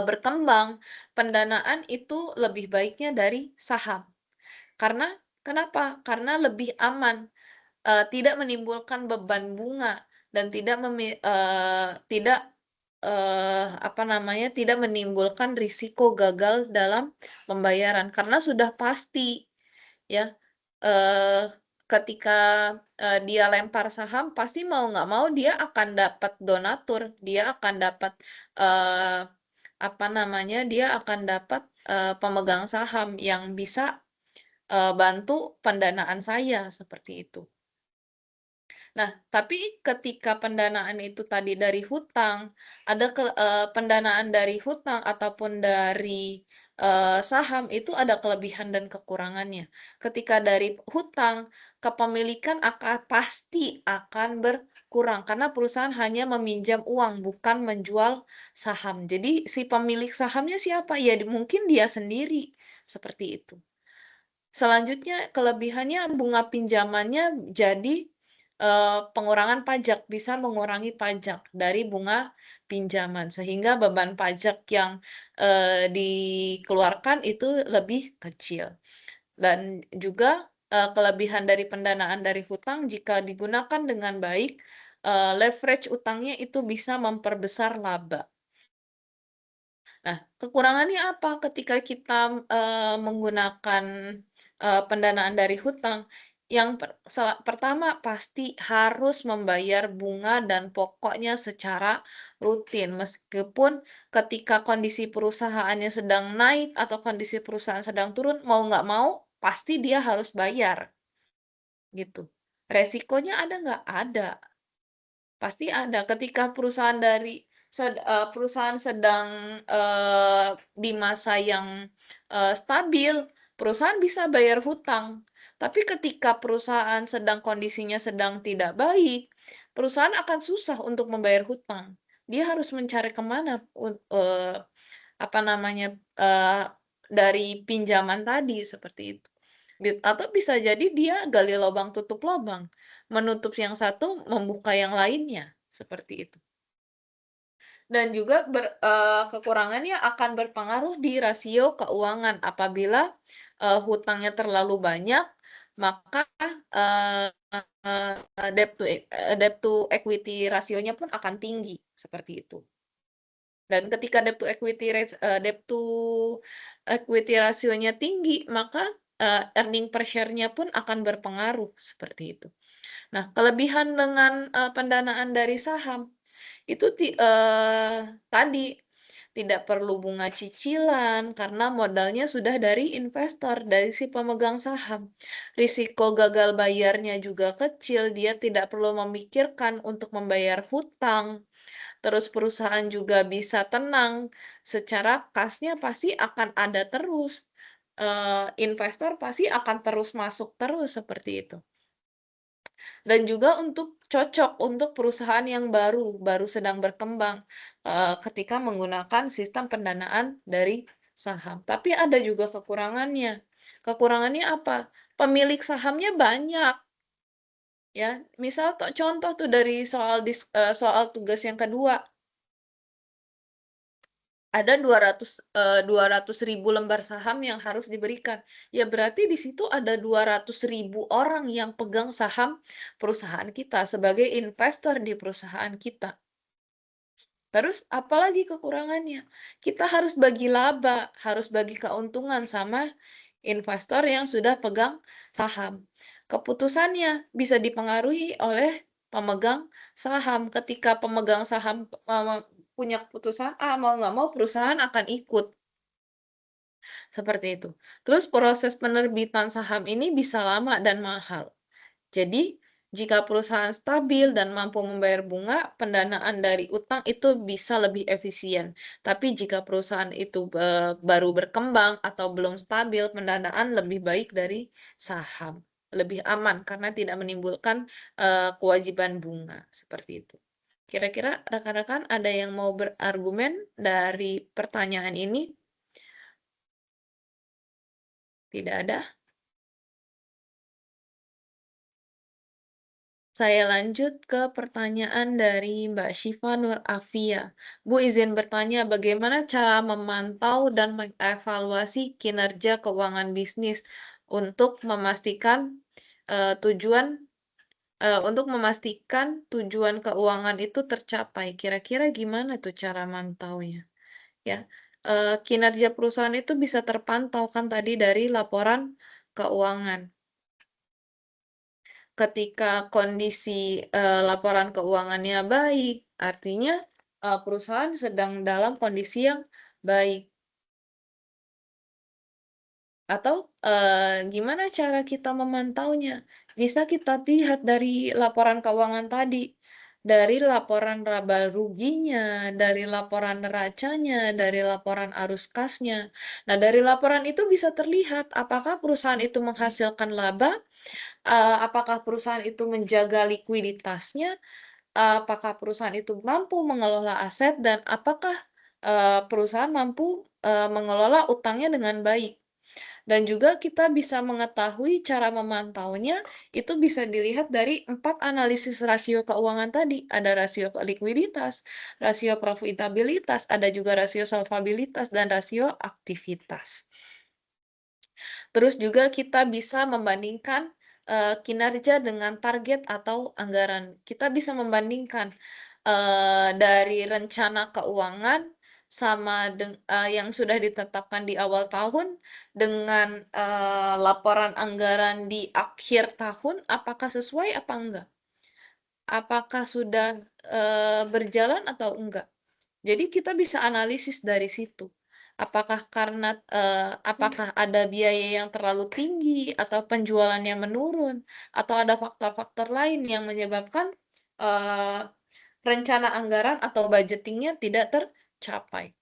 berkembang, pendanaan itu lebih baiknya dari saham. Karena kenapa? Karena lebih aman, tidak menimbulkan beban bunga dan tidak apa namanya, tidak menimbulkan risiko gagal dalam pembayaran karena sudah pasti ya, eee, ketika, dia lempar saham pasti mau nggak mau dia akan dapat donatur, dia akan dapat, eee, apa namanya, dia akan dapat, pemegang saham yang bisa, bantu pendanaan saya, seperti itu. Nah, tapi ketika pendanaan itu tadi dari hutang, ada pendanaan dari hutang ataupun dari, saham itu ada kelebihan dan kekurangannya. Ketika dari hutang, kepemilikan pasti akan berkurang karena perusahaan hanya meminjam uang, bukan menjual saham. Jadi si pemilik sahamnya siapa? Ya mungkin dia sendiri, seperti itu. Selanjutnya kelebihannya bunga pinjamannya jadi, pengurangan pajak, bisa mengurangi pajak dari bunga pinjaman, sehingga beban pajak yang, dikeluarkan itu lebih kecil. Dan juga, kelebihan dari pendanaan dari hutang jika digunakan dengan baik, leverage utangnya itu bisa memperbesar laba. Nah, kekurangannya apa ketika kita, menggunakan, pendanaan dari hutang? Yang pertama pasti harus membayar bunga dan pokoknya secara rutin, meskipun ketika kondisi perusahaannya sedang naik atau kondisi perusahaan sedang turun, mau nggak mau pasti dia harus bayar, gitu. Resikonya ada nggak? Ada. Pasti ada. Ketika perusahaan sedang, di masa yang, stabil, perusahaan bisa bayar hutang. Tapi ketika perusahaan kondisinya sedang tidak baik, perusahaan akan susah untuk membayar hutang. Dia harus mencari kemana apa namanya, dari pinjaman tadi, seperti itu. Atau bisa jadi dia gali lubang tutup lubang. Menutup yang satu, membuka yang lainnya, seperti itu. Dan juga kekurangannya akan berpengaruh di rasio keuangan. Apabila, hutangnya terlalu banyak, maka, debt to equity rasionya pun akan tinggi, seperti itu. Dan ketika debt to equity rasionya tinggi, maka, earning per share-nya pun akan berpengaruh, seperti itu. Nah, kelebihan dengan, pendanaan dari saham, itu tadi, tidak perlu bunga cicilan karena modalnya sudah dari investor, dari si pemegang saham. Risiko gagal bayarnya juga kecil, dia tidak perlu memikirkan untuk membayar hutang. Terus perusahaan juga bisa tenang, secara kasnya pasti akan ada terus. Investor pasti akan terus masuk terus, seperti itu. Dan juga cocok untuk perusahaan yang baru sedang berkembang, ketika menggunakan sistem pendanaan dari saham. Tapi ada juga kekurangannya. Kekurangannya apa? Pemilik sahamnya banyak. Ya, misal contoh tuh dari soal tugas yang kedua, ada 200.000 lembar saham yang harus diberikan. Ya berarti di situ ada 200.000 orang yang pegang saham perusahaan kita sebagai investor di perusahaan kita. Terus apalagi kekurangannya? Kita harus bagi laba, harus bagi keuntungan sama investor yang sudah pegang saham. Keputusannya bisa dipengaruhi oleh pemegang saham. Ketika pemegang saham punya keputusan A, mau nggak mau perusahaan akan ikut. Seperti itu. Terus proses penerbitan saham ini bisa lama dan mahal. Jadi, jika perusahaan stabil dan mampu membayar bunga, pendanaan dari utang itu bisa lebih efisien. Tapi jika perusahaan itu baru berkembang atau belum stabil, pendanaan lebih baik dari saham. Lebih aman karena tidak menimbulkan kewajiban bunga. Seperti itu. Kira-kira rekan-rekan ada yang mau berargumen dari pertanyaan ini? Tidak ada? Saya lanjut ke pertanyaan dari Mbak Syifa Nur Afia. Bu, izin bertanya, bagaimana cara memantau dan mengevaluasi kinerja keuangan bisnis untuk memastikan tujuan keuangan itu tercapai? Kira-kira gimana tuh cara mantaunya? Ya, kinerja perusahaan itu bisa terpantau kan tadi dari laporan keuangan. Ketika kondisi laporan keuangannya baik, artinya perusahaan sedang dalam kondisi yang baik. Atau gimana cara kita memantaunya? Bisa kita lihat dari laporan keuangan tadi, dari laporan laba ruginya, dari laporan neracanya, dari laporan arus kasnya. Nah, dari laporan itu bisa terlihat apakah perusahaan itu menghasilkan laba, apakah perusahaan itu menjaga likuiditasnya, apakah perusahaan itu mampu mengelola aset, dan apakah perusahaan mampu mengelola utangnya dengan baik. Dan juga kita bisa mengetahui cara memantaunya, itu bisa dilihat dari 4 analisis rasio keuangan tadi. Ada rasio likuiditas, rasio profitabilitas, ada juga rasio solvabilitas, dan rasio aktivitas. Terus juga kita bisa membandingkan kinerja dengan target atau anggaran. Kita bisa membandingkan dari rencana keuangan sama yang sudah ditetapkan di awal tahun dengan laporan anggaran di akhir tahun, apakah sesuai apa enggak? Apakah sudah berjalan atau enggak? Jadi kita bisa analisis dari situ. Apakah ada biaya yang terlalu tinggi atau penjualannya menurun atau ada faktor-faktor lain yang menyebabkan rencana anggaran atau budgeting-nya tidak tercapai.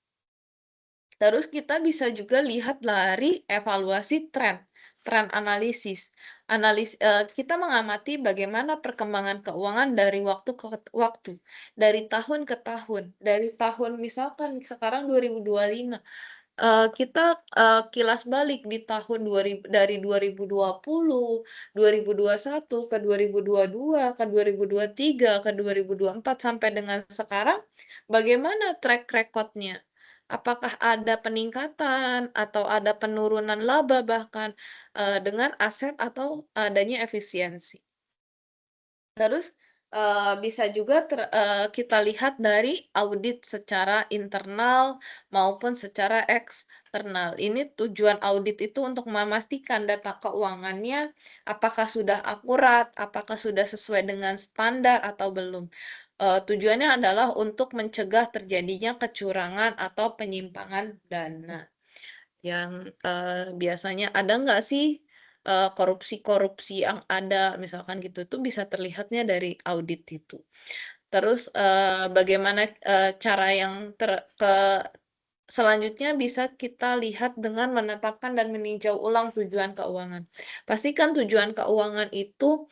Terus kita bisa juga lihat dari evaluasi tren analisis. Kita mengamati bagaimana perkembangan keuangan dari waktu ke waktu, dari tahun ke tahun. Dari tahun misalkan sekarang 2025, kita kilas balik di tahun dari 2020, 2021 ke 2022, ke 2023, ke 2024 sampai dengan sekarang, bagaimana track record-nya? Apakah ada peningkatan atau ada penurunan laba bahkan dengan aset atau adanya efisiensi? Terus bisa juga kita lihat dari audit secara internal maupun secara eksternal. Ini tujuan audit itu untuk memastikan data keuangannya apakah sudah akurat, apakah sudah sesuai dengan standar atau belum. Tujuannya adalah untuk mencegah terjadinya kecurangan atau penyimpangan dana. Yang biasanya ada nggak sih korupsi-korupsi yang ada, misalkan gitu, itu bisa terlihatnya dari audit itu. Terus bagaimana cara yang selanjutnya bisa kita lihat dengan menetapkan dan meninjau ulang tujuan keuangan. Pastikan tujuan keuangan itu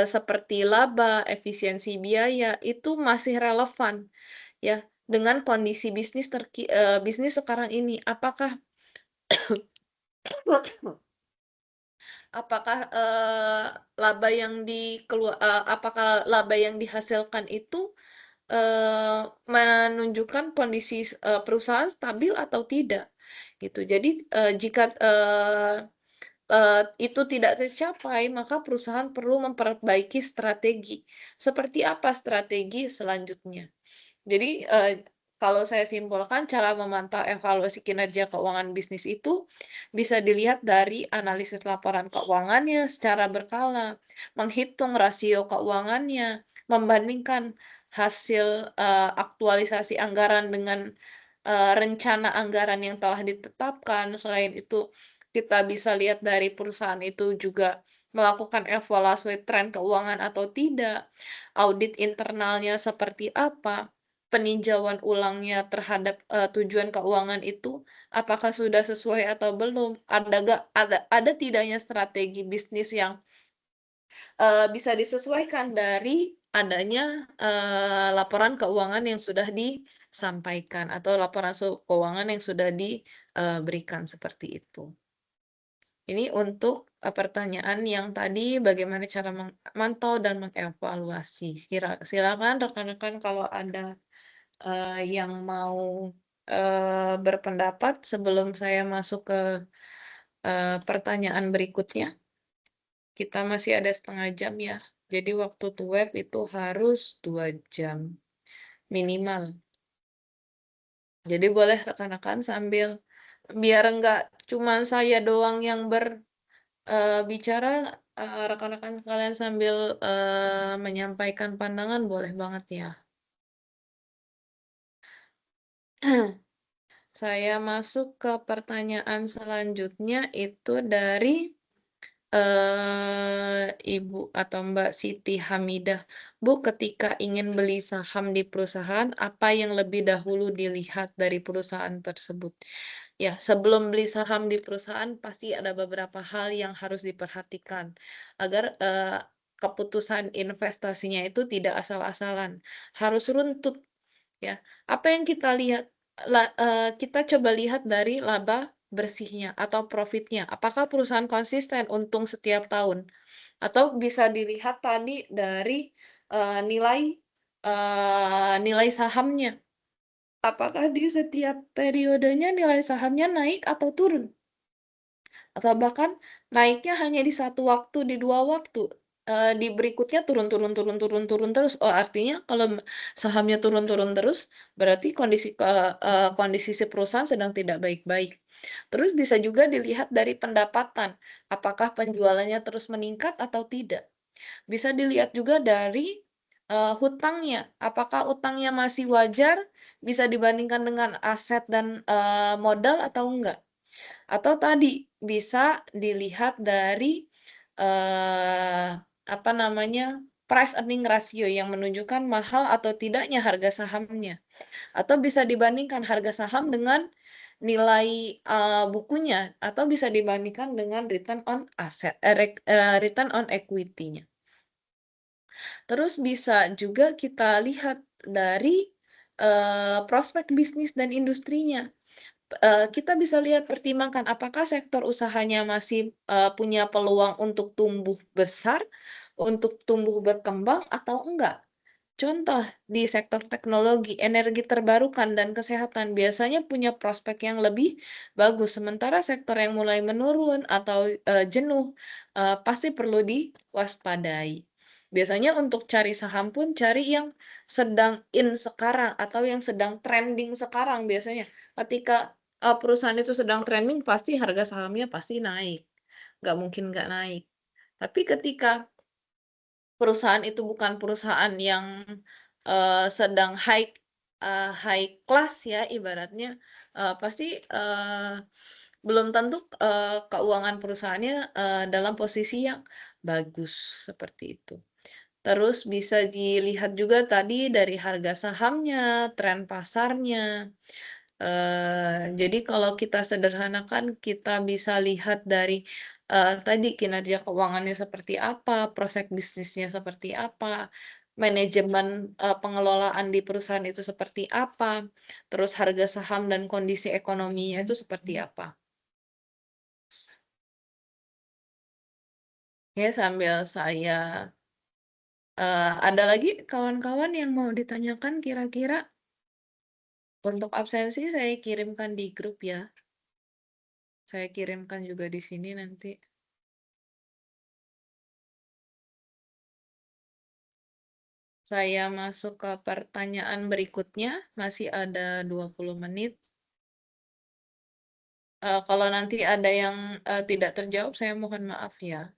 seperti laba, efisiensi biaya, itu masih relevan ya dengan kondisi bisnis bisnis sekarang ini. apakah apakah laba yang dihasilkan itu menunjukkan kondisi perusahaan stabil atau tidak gitu. Jadi jika itu tidak tercapai, maka perusahaan perlu memperbaiki strategi. Seperti apa strategi selanjutnya? Jadi, kalau saya simpulkan cara memantau evaluasi kinerja keuangan bisnis itu bisa dilihat dari analisis laporan keuangannya secara berkala, menghitung rasio keuangannya, membandingkan hasil, aktualisasi anggaran dengan, rencana anggaran yang telah ditetapkan. Selain itu, kita bisa lihat dari perusahaan itu juga melakukan evaluasi tren keuangan atau tidak, audit internalnya seperti apa, peninjauan ulangnya terhadap, tujuan keuangan itu apakah sudah sesuai atau belum, ada tidaknya strategi bisnis yang, bisa disesuaikan dari adanya, laporan keuangan yang sudah disampaikan atau laporan keuangan yang sudah diberikan seperti itu. Ini untuk, pertanyaan yang tadi bagaimana cara memantau dan mengevaluasi. Silakan rekan-rekan kalau ada, yang mau, berpendapat sebelum saya masuk ke, pertanyaan berikutnya. Kita masih ada setengah jam ya, jadi waktu to web itu harus 2 jam minimal. Jadi boleh rekan-rekan sambil biar enggak cuman saya doang yang bicara, rekan-rekan sekalian sambil, menyampaikan pandangan boleh banget ya. Saya masuk ke pertanyaan selanjutnya itu dari, Ibu atau Mbak Siti Hamidah. Bu, ketika ingin beli saham di perusahaan, apa yang lebih dahulu dilihat dari perusahaan tersebut? Ya, sebelum beli saham di perusahaan pasti ada beberapa hal yang harus diperhatikan agar, keputusan investasinya itu tidak asal-asalan, harus runtut ya. Apa yang kita lihat, kita coba lihat dari laba bersihnya atau profitnya. Apakah perusahaan konsisten untung setiap tahun? Atau bisa dilihat tadi dari, nilai, nilai sahamnya. Apakah di setiap periodenya nilai sahamnya naik atau turun? Atau bahkan naiknya hanya di satu waktu, di 2 waktu, di berikutnya turun turun turun turun turun terus. Oh, artinya kalau sahamnya turun turun terus, berarti kondisi si perusahaan sedang tidak baik-baik. Terus bisa juga dilihat dari pendapatan, apakah penjualannya terus meningkat atau tidak. Bisa dilihat juga dari, hutangnya, apakah utangnya masih wajar, bisa dibandingkan dengan aset dan, modal atau enggak. Atau tadi, bisa dilihat dari, apa namanya, price earning ratio yang menunjukkan mahal atau tidaknya harga sahamnya. Atau bisa dibandingkan harga saham dengan nilai, bukunya, atau bisa dibandingkan dengan return on equity-nya. Terus bisa juga kita lihat dari, prospek bisnis dan industrinya. Kita bisa lihat pertimbangkan apakah sektor usahanya masih, punya peluang untuk tumbuh besar, untuk tumbuh berkembang atau enggak. Contoh, di sektor teknologi, energi terbarukan, dan kesehatan biasanya punya prospek yang lebih bagus, sementara sektor yang mulai menurun atau, jenuh, pasti perlu diwaspadai. Biasanya untuk cari saham pun cari yang sedang in sekarang atau yang sedang trending sekarang biasanya. Ketika, perusahaan itu sedang trending, pasti harga sahamnya pasti naik, nggak mungkin nggak naik. Tapi ketika perusahaan itu bukan perusahaan yang, sedang high class ya ibaratnya, pasti, belum tentu, keuangan perusahaannya, dalam posisi yang bagus, seperti itu. Terus bisa dilihat juga tadi dari harga sahamnya, tren pasarnya. Jadi kalau kita sederhanakan, kita bisa lihat dari, tadi kinerja keuangannya seperti apa, prospek bisnisnya seperti apa, manajemen, pengelolaan di perusahaan itu seperti apa, terus harga saham dan kondisi ekonominya itu seperti apa. Ya, sambil saya ada lagi kawan-kawan yang mau ditanyakan kira-kira? Untuk absensi saya kirimkan di grup ya. Saya kirimkan juga di sini nanti. Saya masuk ke pertanyaan berikutnya, masih ada 20 menit. Kalau nanti ada yang tidak terjawab, saya mohon maaf ya.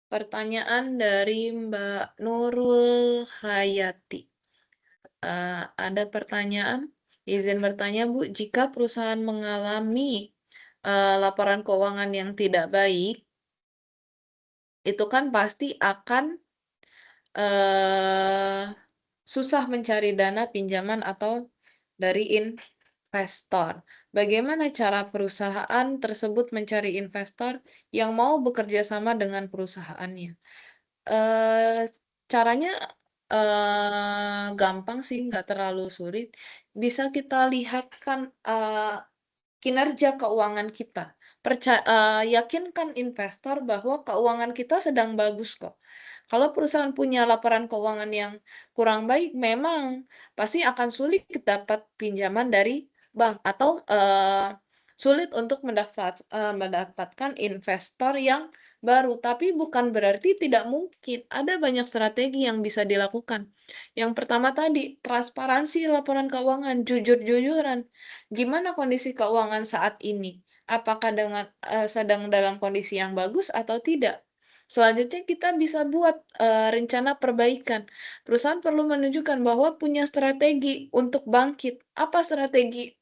Pertanyaan dari Mbak Nurul Hayati. Ada pertanyaan, izin bertanya Bu, jika perusahaan mengalami laporan keuangan yang tidak baik, itu kan pasti akan susah mencari dana pinjaman atau dari investor. Bagaimana cara perusahaan tersebut mencari investor yang mau bekerja sama dengan perusahaannya? Eee, Caranya, gampang sih, nggak terlalu sulit. Bisa kita lihat kan, kinerja keuangan kita. Yakinkan investor bahwa keuangan kita sedang bagus kok. Kalau perusahaan punya laporan keuangan yang kurang baik, memang pasti akan sulit dapat pinjaman dari bank atau, sulit untuk mendapatkan investor yang baru. Tapi bukan berarti tidak mungkin, ada banyak strategi yang bisa dilakukan. Yang pertama tadi, transparansi laporan keuangan, jujur-jujuran. Gimana kondisi keuangan saat ini? Apakah sedang dalam kondisi yang bagus atau tidak? Selanjutnya kita bisa buat, rencana perbaikan. Perusahaan perlu menunjukkan bahwa punya strategi untuk bangkit. Apa strategi,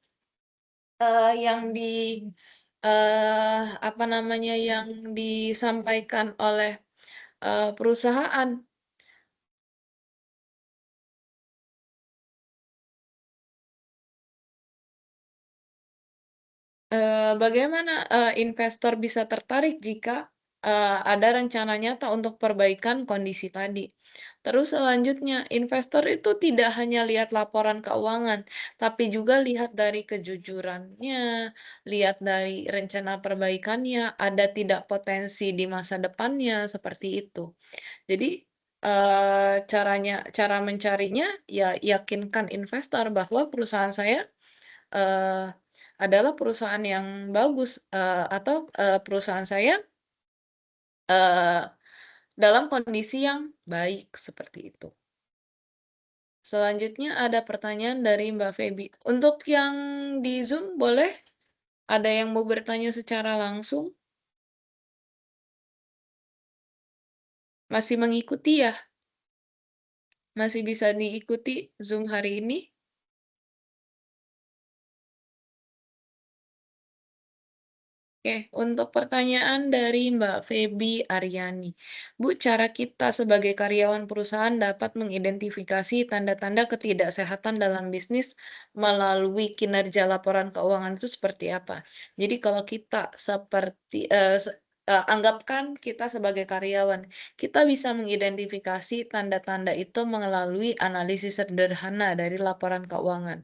yang apa namanya, yang disampaikan oleh, perusahaan? Bagaimana, investor bisa tertarik jika, ada rencana nyata untuk perbaikan kondisi tadi. Terus selanjutnya, investor itu tidak hanya lihat laporan keuangan, tapi juga lihat dari kejujurannya, lihat dari rencana perbaikannya, ada tidak potensi di masa depannya, seperti itu. Jadi, cara mencarinya, ya yakinkan investor bahwa perusahaan saya adalah perusahaan yang bagus, atau, perusahaan saya, eee, dalam kondisi yang baik, seperti itu. Selanjutnya ada pertanyaan dari Mbak Feby. Untuk yang di Zoom boleh? Ada yang mau bertanya secara langsung? Masih mengikuti ya? Masih bisa diikuti Zoom hari ini? Oke, untuk pertanyaan dari Mbak Feby Aryani. Bu, cara kita sebagai karyawan perusahaan dapat mengidentifikasi tanda-tanda ketidaksehatan dalam bisnis melalui kinerja laporan keuangan itu seperti apa? Jadi kalau kita seperti, anggapkan kita sebagai karyawan, kita bisa mengidentifikasi tanda-tanda itu melalui analisis sederhana dari laporan keuangan.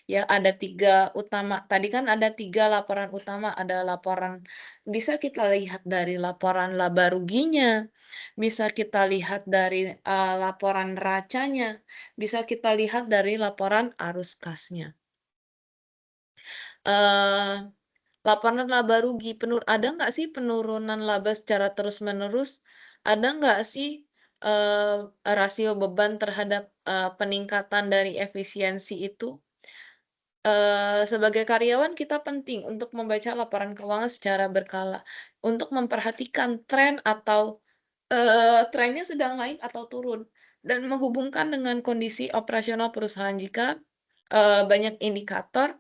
Ya, ada 3 utama. Tadi kan ada 3 laporan utama, ada laporan bisa kita lihat dari laporan laba ruginya, bisa kita lihat dari, laporan neracanya, bisa kita lihat dari laporan arus kasnya. Eee, Laporan laba rugi, ada nggak sih penurunan laba secara terus-menerus? Ada nggak sih, rasio beban terhadap, peningkatan dari efisiensi itu? Sebagai karyawan kita penting untuk membaca laporan keuangan secara berkala, untuk memperhatikan tren atau, trennya sedang naik atau turun, dan menghubungkan dengan kondisi operasional perusahaan jika, banyak indikator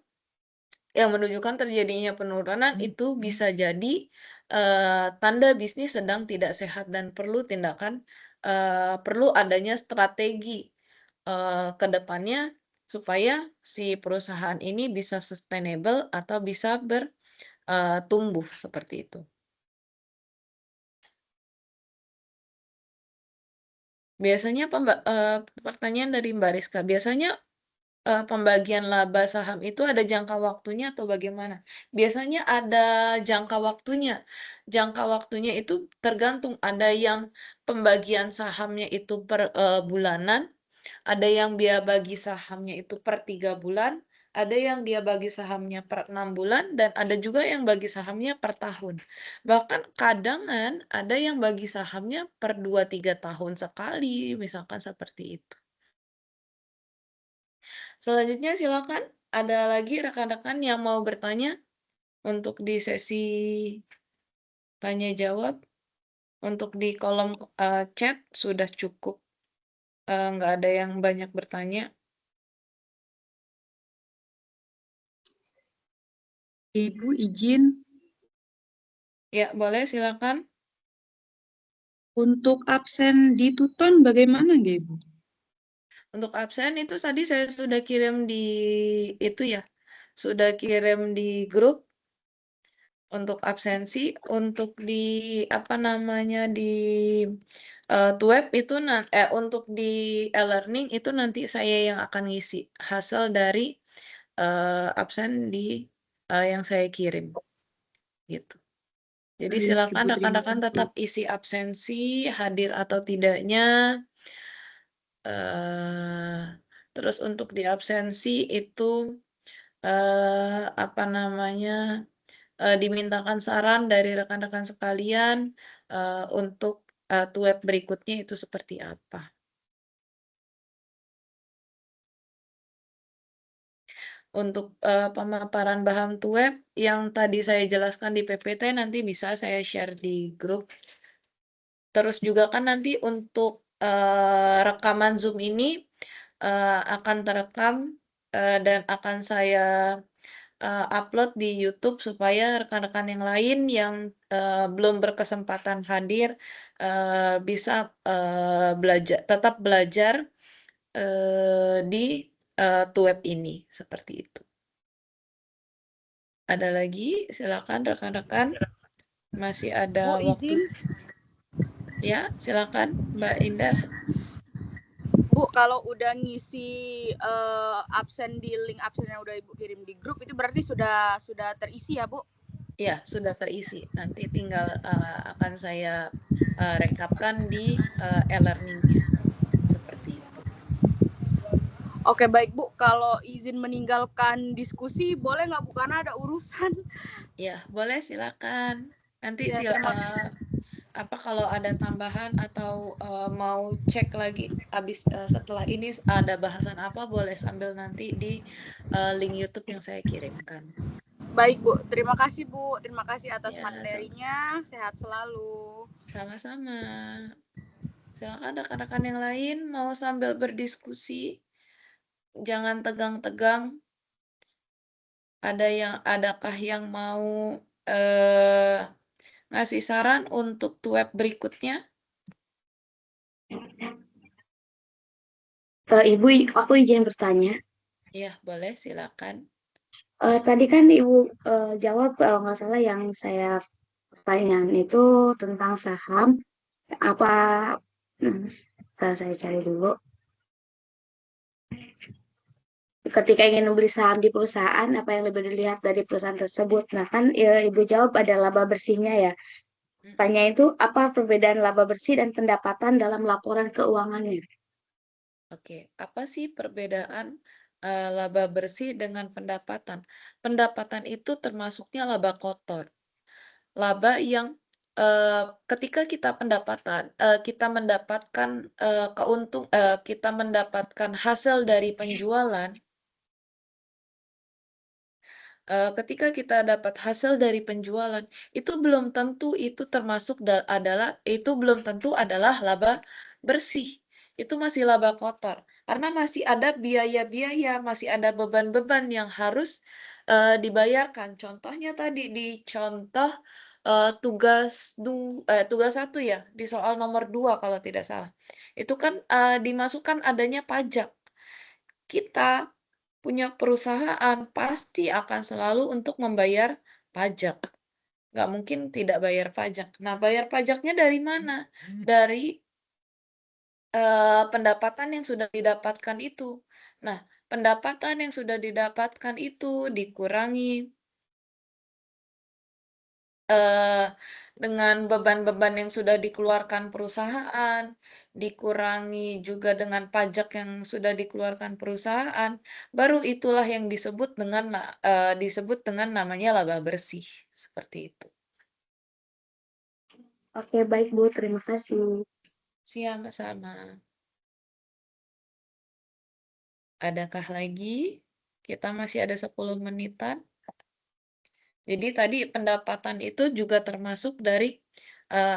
yang menunjukkan terjadinya penurunan itu bisa jadi, tanda bisnis sedang tidak sehat dan perlu adanya strategi, ke depannya supaya si perusahaan ini bisa sustainable atau bisa tumbuh seperti itu. Biasanya apa Mbak, pertanyaan dari Mbak Rizka, biasanya pembagian laba saham itu ada jangka waktunya atau bagaimana? Biasanya ada jangka waktunya. Jangka waktunya itu tergantung, ada yang pembagian sahamnya itu per bulanan, ada yang dia bagi sahamnya itu per 3 bulan, ada yang dia bagi sahamnya per 6 bulan, dan ada juga yang bagi sahamnya per tahun. Bahkan kadangan ada yang bagi sahamnya per 2-3 tahun sekali, misalkan seperti itu. Selanjutnya silakan, ada lagi rekan-rekan yang mau bertanya untuk di sesi tanya jawab. Untuk di kolom chat sudah cukup, nggak ada yang banyak bertanya. Ibu izin Ya, boleh silakan. untuk absen di Tuton bagaimana nggih, Ibu? Untuk absen itu tadi saya sudah kirim di itu ya, sudah kirim di grup untuk absensi. Untuk di apa namanya di web itu untuk di e-learning itu nanti saya yang akan ngisi hasil dari absen di yang saya kirim gitu. Jadi Baik, silakan Ibu, terima rekan-rekan kasih. tetap isi absensi, hadir atau tidaknya. Terus untuk di absensi itu apa namanya dimintakan saran dari rekan-rekan sekalian untuk web berikutnya itu seperti apa. Untuk pemaparan bahan web yang tadi saya jelaskan di PPT nanti bisa saya share di grup. Terus juga kan nanti untuk rekaman Zoom ini akan terekam dan akan saya upload di YouTube supaya rekan-rekan yang lain yang belum berkesempatan hadir bisa tetap belajar di web ini seperti itu. Ada lagi? Silakan rekan-rekan. Masih ada Bu, waktu. izin. Ya, silakan Mbak Indah. Bu, kalau udah ngisi absen di link absen yang udah Ibu kirim di grup itu berarti sudah terisi ya, Bu? Ya, sudah terisi. Nanti tinggal akan saya rekapkan di e-learning-nya. Seperti itu. Oke, baik Bu. Kalau izin meninggalkan diskusi, boleh nggak Bu? Karena ada urusan. Ya, boleh silakan. Nanti Ya, apa kalau ada tambahan atau mau cek lagi habis setelah ini ada bahasan apa, boleh sambil nanti di link YouTube yang saya kirimkan. Baik Bu, terima kasih Bu. Terima kasih atas Ya, materinya. Sehat selalu. Sama-sama. Silakan rekan-rekan yang lain mau sambil berdiskusi. Jangan tegang-tegang. Adakah yang mau ngasih saran untuk web berikutnya? Ibu, aku izin bertanya. Ya, boleh silakan. Tadi kan Ibu jawab kalau nggak salah yang saya pertanyaan itu tentang saham. Apa? Saya cari dulu. Ketika ingin membeli saham di perusahaan, apa yang lebih dilihat dari perusahaan tersebut? Nah kan Ibu jawab ada laba bersihnya ya. Tanya itu apa perbedaan laba bersih dan pendapatan dalam laporan keuangannya? Oke, apa sih perbedaan laba bersih dengan pendapatan? Pendapatan itu termasuknya laba kotor. Laba yang ketika kita kita mendapatkan kita mendapatkan hasil dari penjualan. Ketika kita dapat hasil dari penjualan, itu belum tentu adalah laba bersih. Itu masih laba kotor. Karena masih ada biaya-biaya, masih ada beban-beban yang harus dibayarkan. Contohnya tadi di contoh tugas 1 ya, di soal nomor 2 kalau tidak salah. Itu kan dimasukkan adanya pajak. Kita punya perusahaan pasti akan selalu untuk membayar pajak. Nggak mungkin tidak bayar pajak. Nah, bayar pajaknya dari mana? Dari pendapatan yang sudah didapatkan itu. Nah, pendapatan yang sudah didapatkan itu dikurangi dengan beban-beban yang sudah dikeluarkan perusahaan, dikurangi juga dengan pajak yang sudah dikeluarkan perusahaan, baru itulah yang disebut dengan namanya laba bersih, seperti itu. Oke, baik Bu, terima kasih. Sama-sama. Adakah lagi? Kita masih ada 10 menitan. Jadi tadi pendapatan itu juga termasuk dari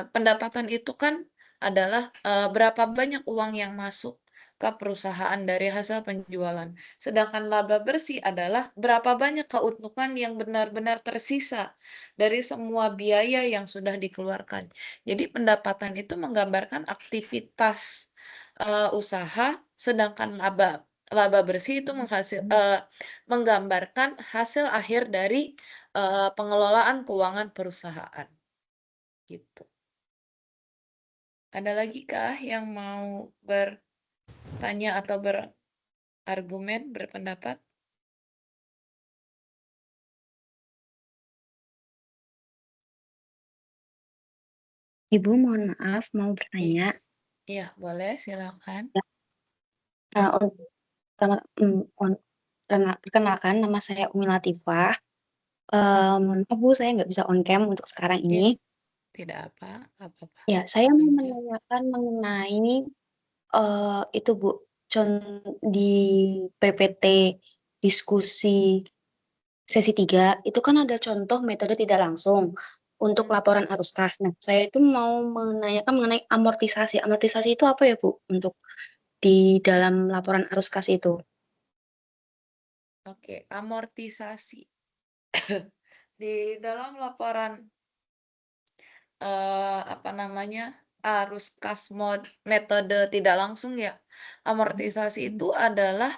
pendapatan itu kan adalah berapa banyak uang yang masuk ke perusahaan dari hasil penjualan. Sedangkan laba bersih adalah berapa banyak keuntungan yang benar-benar tersisa dari semua biaya yang sudah dikeluarkan. Jadi pendapatan itu menggambarkan aktivitas usaha, sedangkan laba bersih itu menggambarkan hasil akhir dari pengelolaan keuangan perusahaan, gitu. Ada lagi kah yang mau bertanya atau berargumen, berpendapat? Ibu, mohon maaf, mau bertanya. Iya, boleh, silakan. Perkenalkan, nama saya Umi Latifah. Mohon maaf Bu, saya nggak bisa on cam untuk sekarang ini. Tidak apa-apa. Ya, saya mau Lanjut. menanyakan mengenai itu Bu, di PPT diskusi sesi 3, itu kan ada contoh metode tidak langsung untuk laporan arus kas. Nah, saya itu mau menanyakan mengenai amortisasi. Amortisasi itu apa ya Bu, untuk di dalam laporan arus kas itu? Oke, amortisasi. Di dalam laporan arus kas metode tidak langsung ya. Amortisasi itu adalah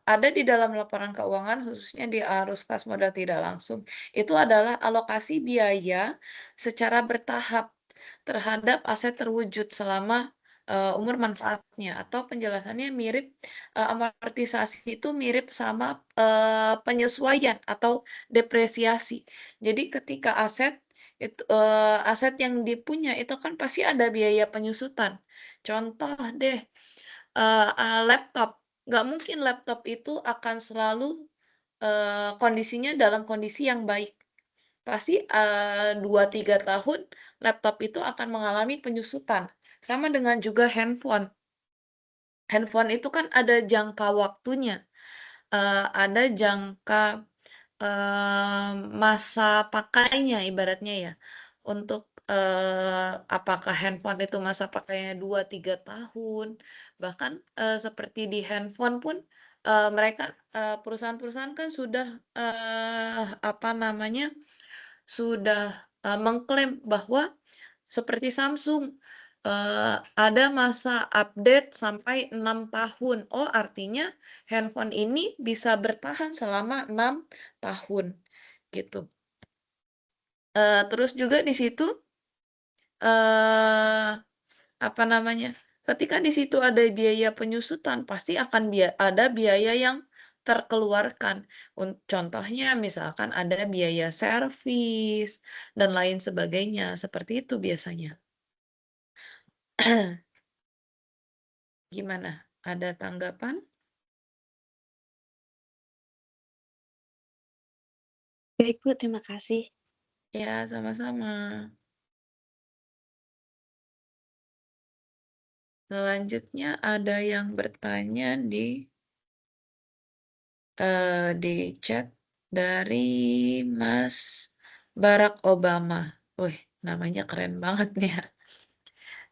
ada di dalam laporan keuangan khususnya di arus kas modal tidak langsung. Itu adalah alokasi biaya secara bertahap terhadap aset terwujud selama umur manfaatnya, atau penjelasannya mirip amortisasi itu mirip sama penyesuaian atau depresiasi. Jadi ketika aset yang dipunya itu kan pasti ada biaya penyusutan. Contoh deh, laptop. Nggak mungkin laptop itu akan selalu kondisinya dalam kondisi yang baik. Pasti 2-3 tahun laptop itu akan mengalami penyusutan. Sama dengan juga handphone. Handphone itu kan ada jangka waktunya, ada jangka masa pakainya ibaratnya ya. Untuk apakah handphone itu masa pakainya 2-3 tahun, bahkan seperti di handphone pun mereka perusahaan-perusahaan kan sudah mengklaim bahwa seperti Samsung ada masa update sampai 6 tahun. Oh, artinya handphone ini bisa bertahan selama 6 tahun, gitu. Terus juga di situ ketika di situ ada biaya penyusutan, pasti akan ada biaya yang terkeluarkan. Contohnya misalkan ada biaya servis dan lain sebagainya, seperti itu biasanya. Gimana? Ada tanggapan? Baik Bu, terima kasih. Ya, sama-sama. Selanjutnya ada yang bertanya di chat dari Mas Barack Obama. Wih, namanya keren banget nih ya.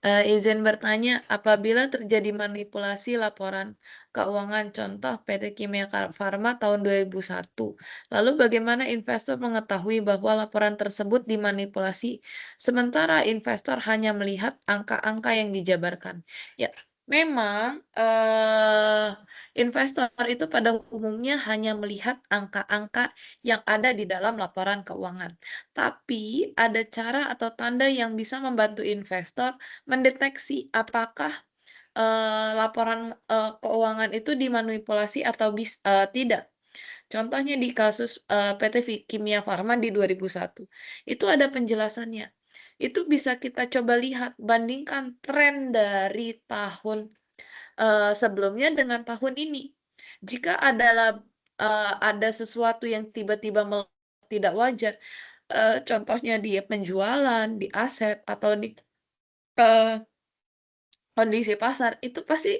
Izin bertanya, apabila terjadi manipulasi laporan keuangan contoh PT Kimia Farma tahun 2001, lalu bagaimana investor mengetahui bahwa laporan tersebut dimanipulasi, sementara investor hanya melihat angka-angka yang dijabarkan? Ya, memang investor itu pada umumnya hanya melihat angka-angka yang ada di dalam laporan keuangan. Tapi ada cara atau tanda yang bisa membantu investor mendeteksi apakah laporan keuangan itu dimanipulasi atau tidak. Contohnya di kasus PT Kimia Farma di 2001, itu ada penjelasannya. Itu bisa kita coba lihat, bandingkan tren dari tahun sebelumnya dengan tahun ini. Jika ada sesuatu yang tiba-tiba tidak wajar, contohnya di penjualan, di aset, atau di kondisi pasar, itu pasti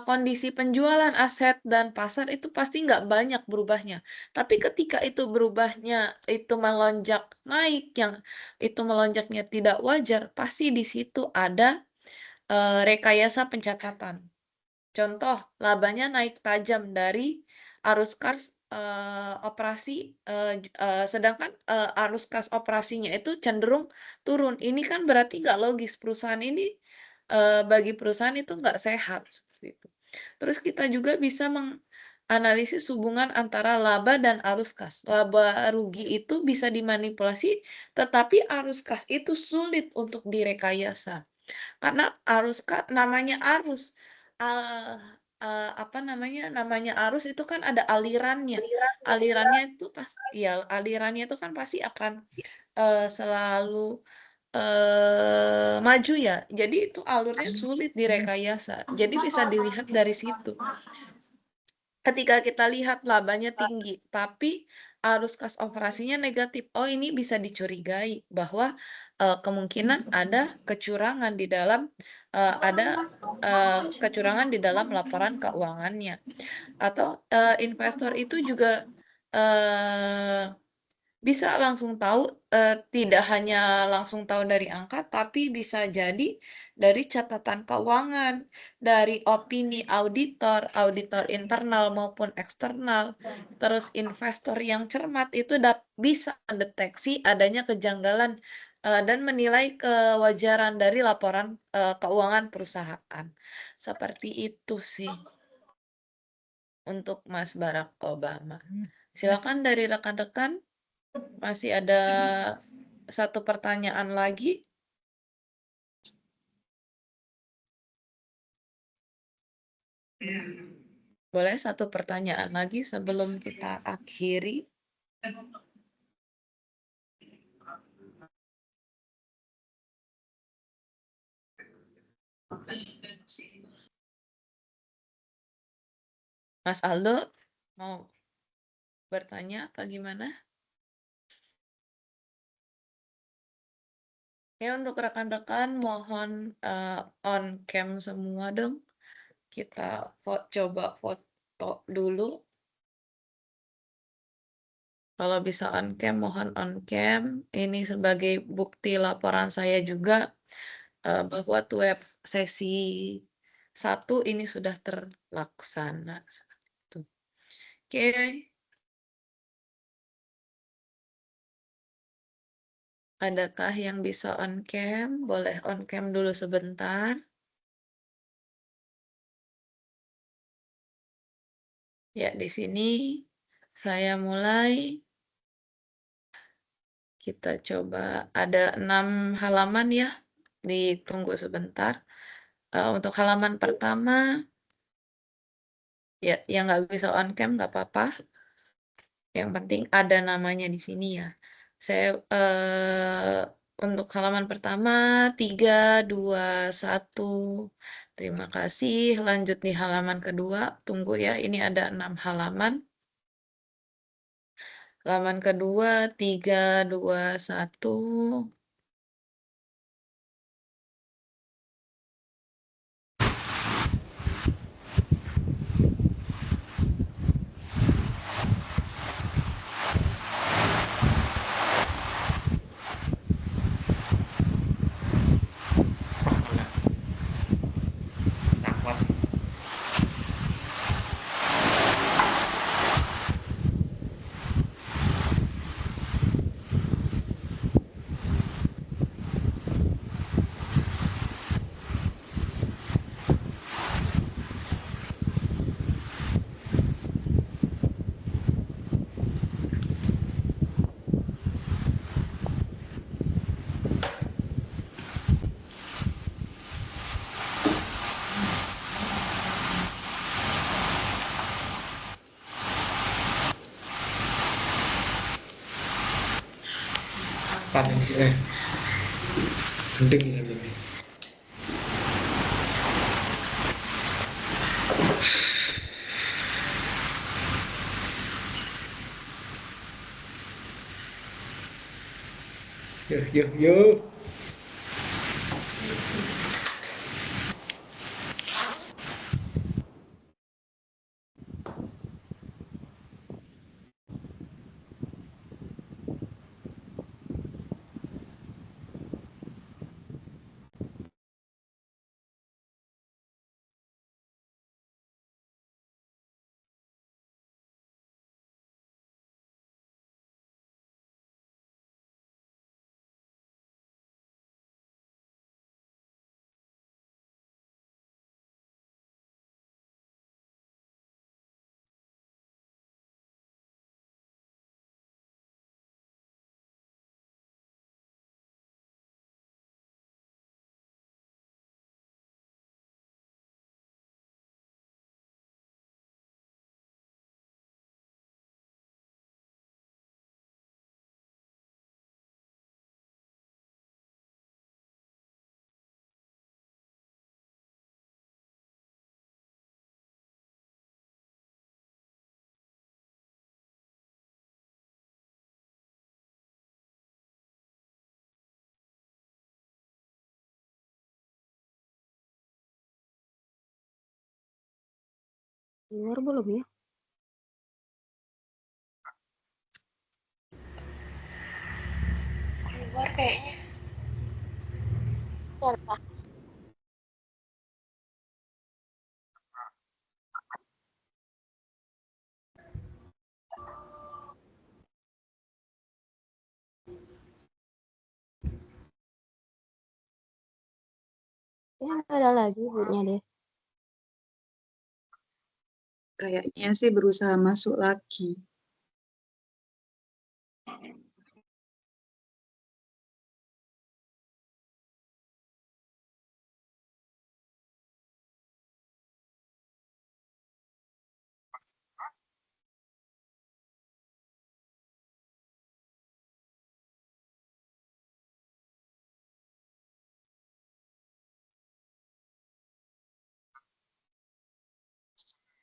kondisi penjualan aset dan pasar itu pasti nggak banyak berubahnya. Tapi ketika itu berubahnya, itu melonjak naik, yang itu melonjaknya tidak wajar, pasti di situ ada rekayasa pencatatan. Contoh, labanya naik tajam dari arus kas operasi, sedangkan arus kas operasinya itu cenderung turun. Ini kan berarti nggak logis, perusahaan ini bagi perusahaan itu nggak sehat, seperti itu. Terus kita juga bisa menganalisis hubungan antara laba dan arus kas. Laba rugi itu bisa dimanipulasi, tetapi arus kas itu sulit untuk direkayasa. Karena namanya arus, namanya arus itu kan ada alirannya. Alirannya itu kan pasti akan selalu maju ya. Jadi itu alurnya sulit direkayasa. Jadi bisa dilihat dari situ. Ketika kita lihat labanya tinggi, tapi arus kas operasinya negatif. Oh, ini bisa dicurigai bahwa kemungkinan ada kecurangan di dalam laporan keuangannya. Atau investor itu juga bisa langsung tahu, tidak hanya langsung tahu dari angka, tapi bisa jadi dari catatan keuangan, dari opini auditor internal maupun eksternal. Terus investor yang cermat itu bisa mendeteksi adanya kejanggalan dan menilai kewajaran dari laporan keuangan perusahaan. Seperti itu sih untuk Mas Barack Obama. Silakan dari rekan-rekan. Masih ada satu pertanyaan lagi. Boleh satu pertanyaan lagi sebelum kita akhiri? Mas Aldo mau bertanya apa gimana? Ya, untuk rekan-rekan mohon on cam semua dong. Kita coba foto dulu. Kalau bisa on cam, mohon on cam. Ini sebagai bukti laporan saya juga bahwa web sesi 1 ini sudah terlaksana. Oke. Adakah yang bisa on cam? Boleh on cam dulu sebentar. Ya, di sini saya mulai. Kita coba, ada 6 halaman ya. Ditunggu sebentar. Untuk halaman pertama, ya yang nggak bisa on cam nggak apa-apa. Yang penting ada namanya di sini ya. Saya untuk halaman pertama 3, 2, 1. Terima kasih. Lanjut di halaman kedua. Tunggu ya, ini ada 6 halaman. Halaman kedua 3, 2, 1. Panen sih. Penting ini lebih. Yuk. Keluar belum ya? Keluar kayaknya. Ya, nggak ada lagi ibunya deh. Kayaknya sih berusaha masuk lagi.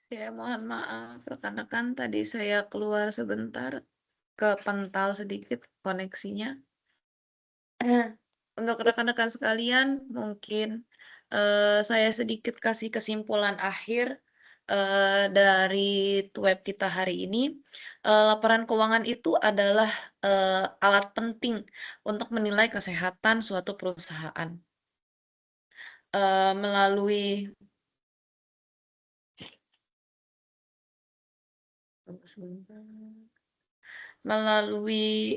Ya, mohon maaf rekan-rekan, tadi saya keluar sebentar, kepental sedikit koneksinya. Untuk rekan-rekan sekalian, mungkin saya sedikit kasih kesimpulan akhir dari web kita hari ini. Laporan keuangan itu adalah alat penting untuk menilai kesehatan suatu perusahaan. Melalui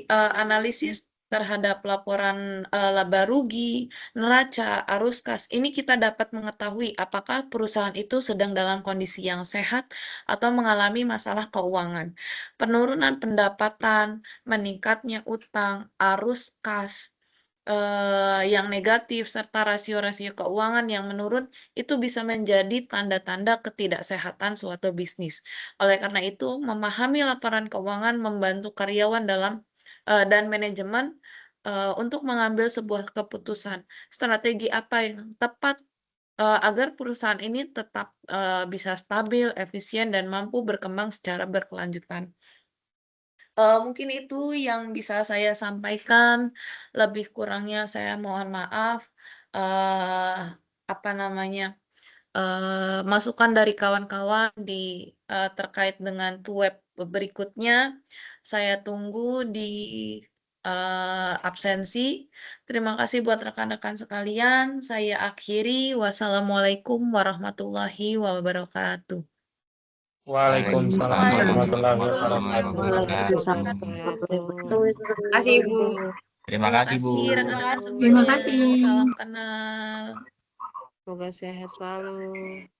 analisis terhadap laporan laba rugi, neraca, arus kas, ini kita dapat mengetahui apakah perusahaan itu sedang dalam kondisi yang sehat atau mengalami masalah keuangan. Penurunan pendapatan, meningkatnya utang, arus kas yang negatif, serta rasio-rasio keuangan yang menurun, itu bisa menjadi tanda-tanda ketidaksehatan suatu bisnis. Oleh karena itu, memahami laporan keuangan membantu karyawan dan manajemen untuk mengambil sebuah keputusan. Strategi apa yang tepat agar perusahaan ini tetap bisa stabil, efisien, dan mampu berkembang secara berkelanjutan. Mungkin itu yang bisa saya sampaikan, lebih kurangnya saya mohon maaf. Apa namanya, masukan dari kawan-kawan terkait dengan web berikutnya, saya tunggu di absensi. Terima kasih buat rekan-rekan sekalian, saya akhiri. Wassalamualaikum warahmatullahi wabarakatuh. Waalaikumsalam warahmatullahi wabarakatuh. Waalaikumsalam. Terima kasih, Ibu. Terima kasih, Bu. rekan-rekan Terima semua. kasih. Salam kenal. Semoga sehat selalu.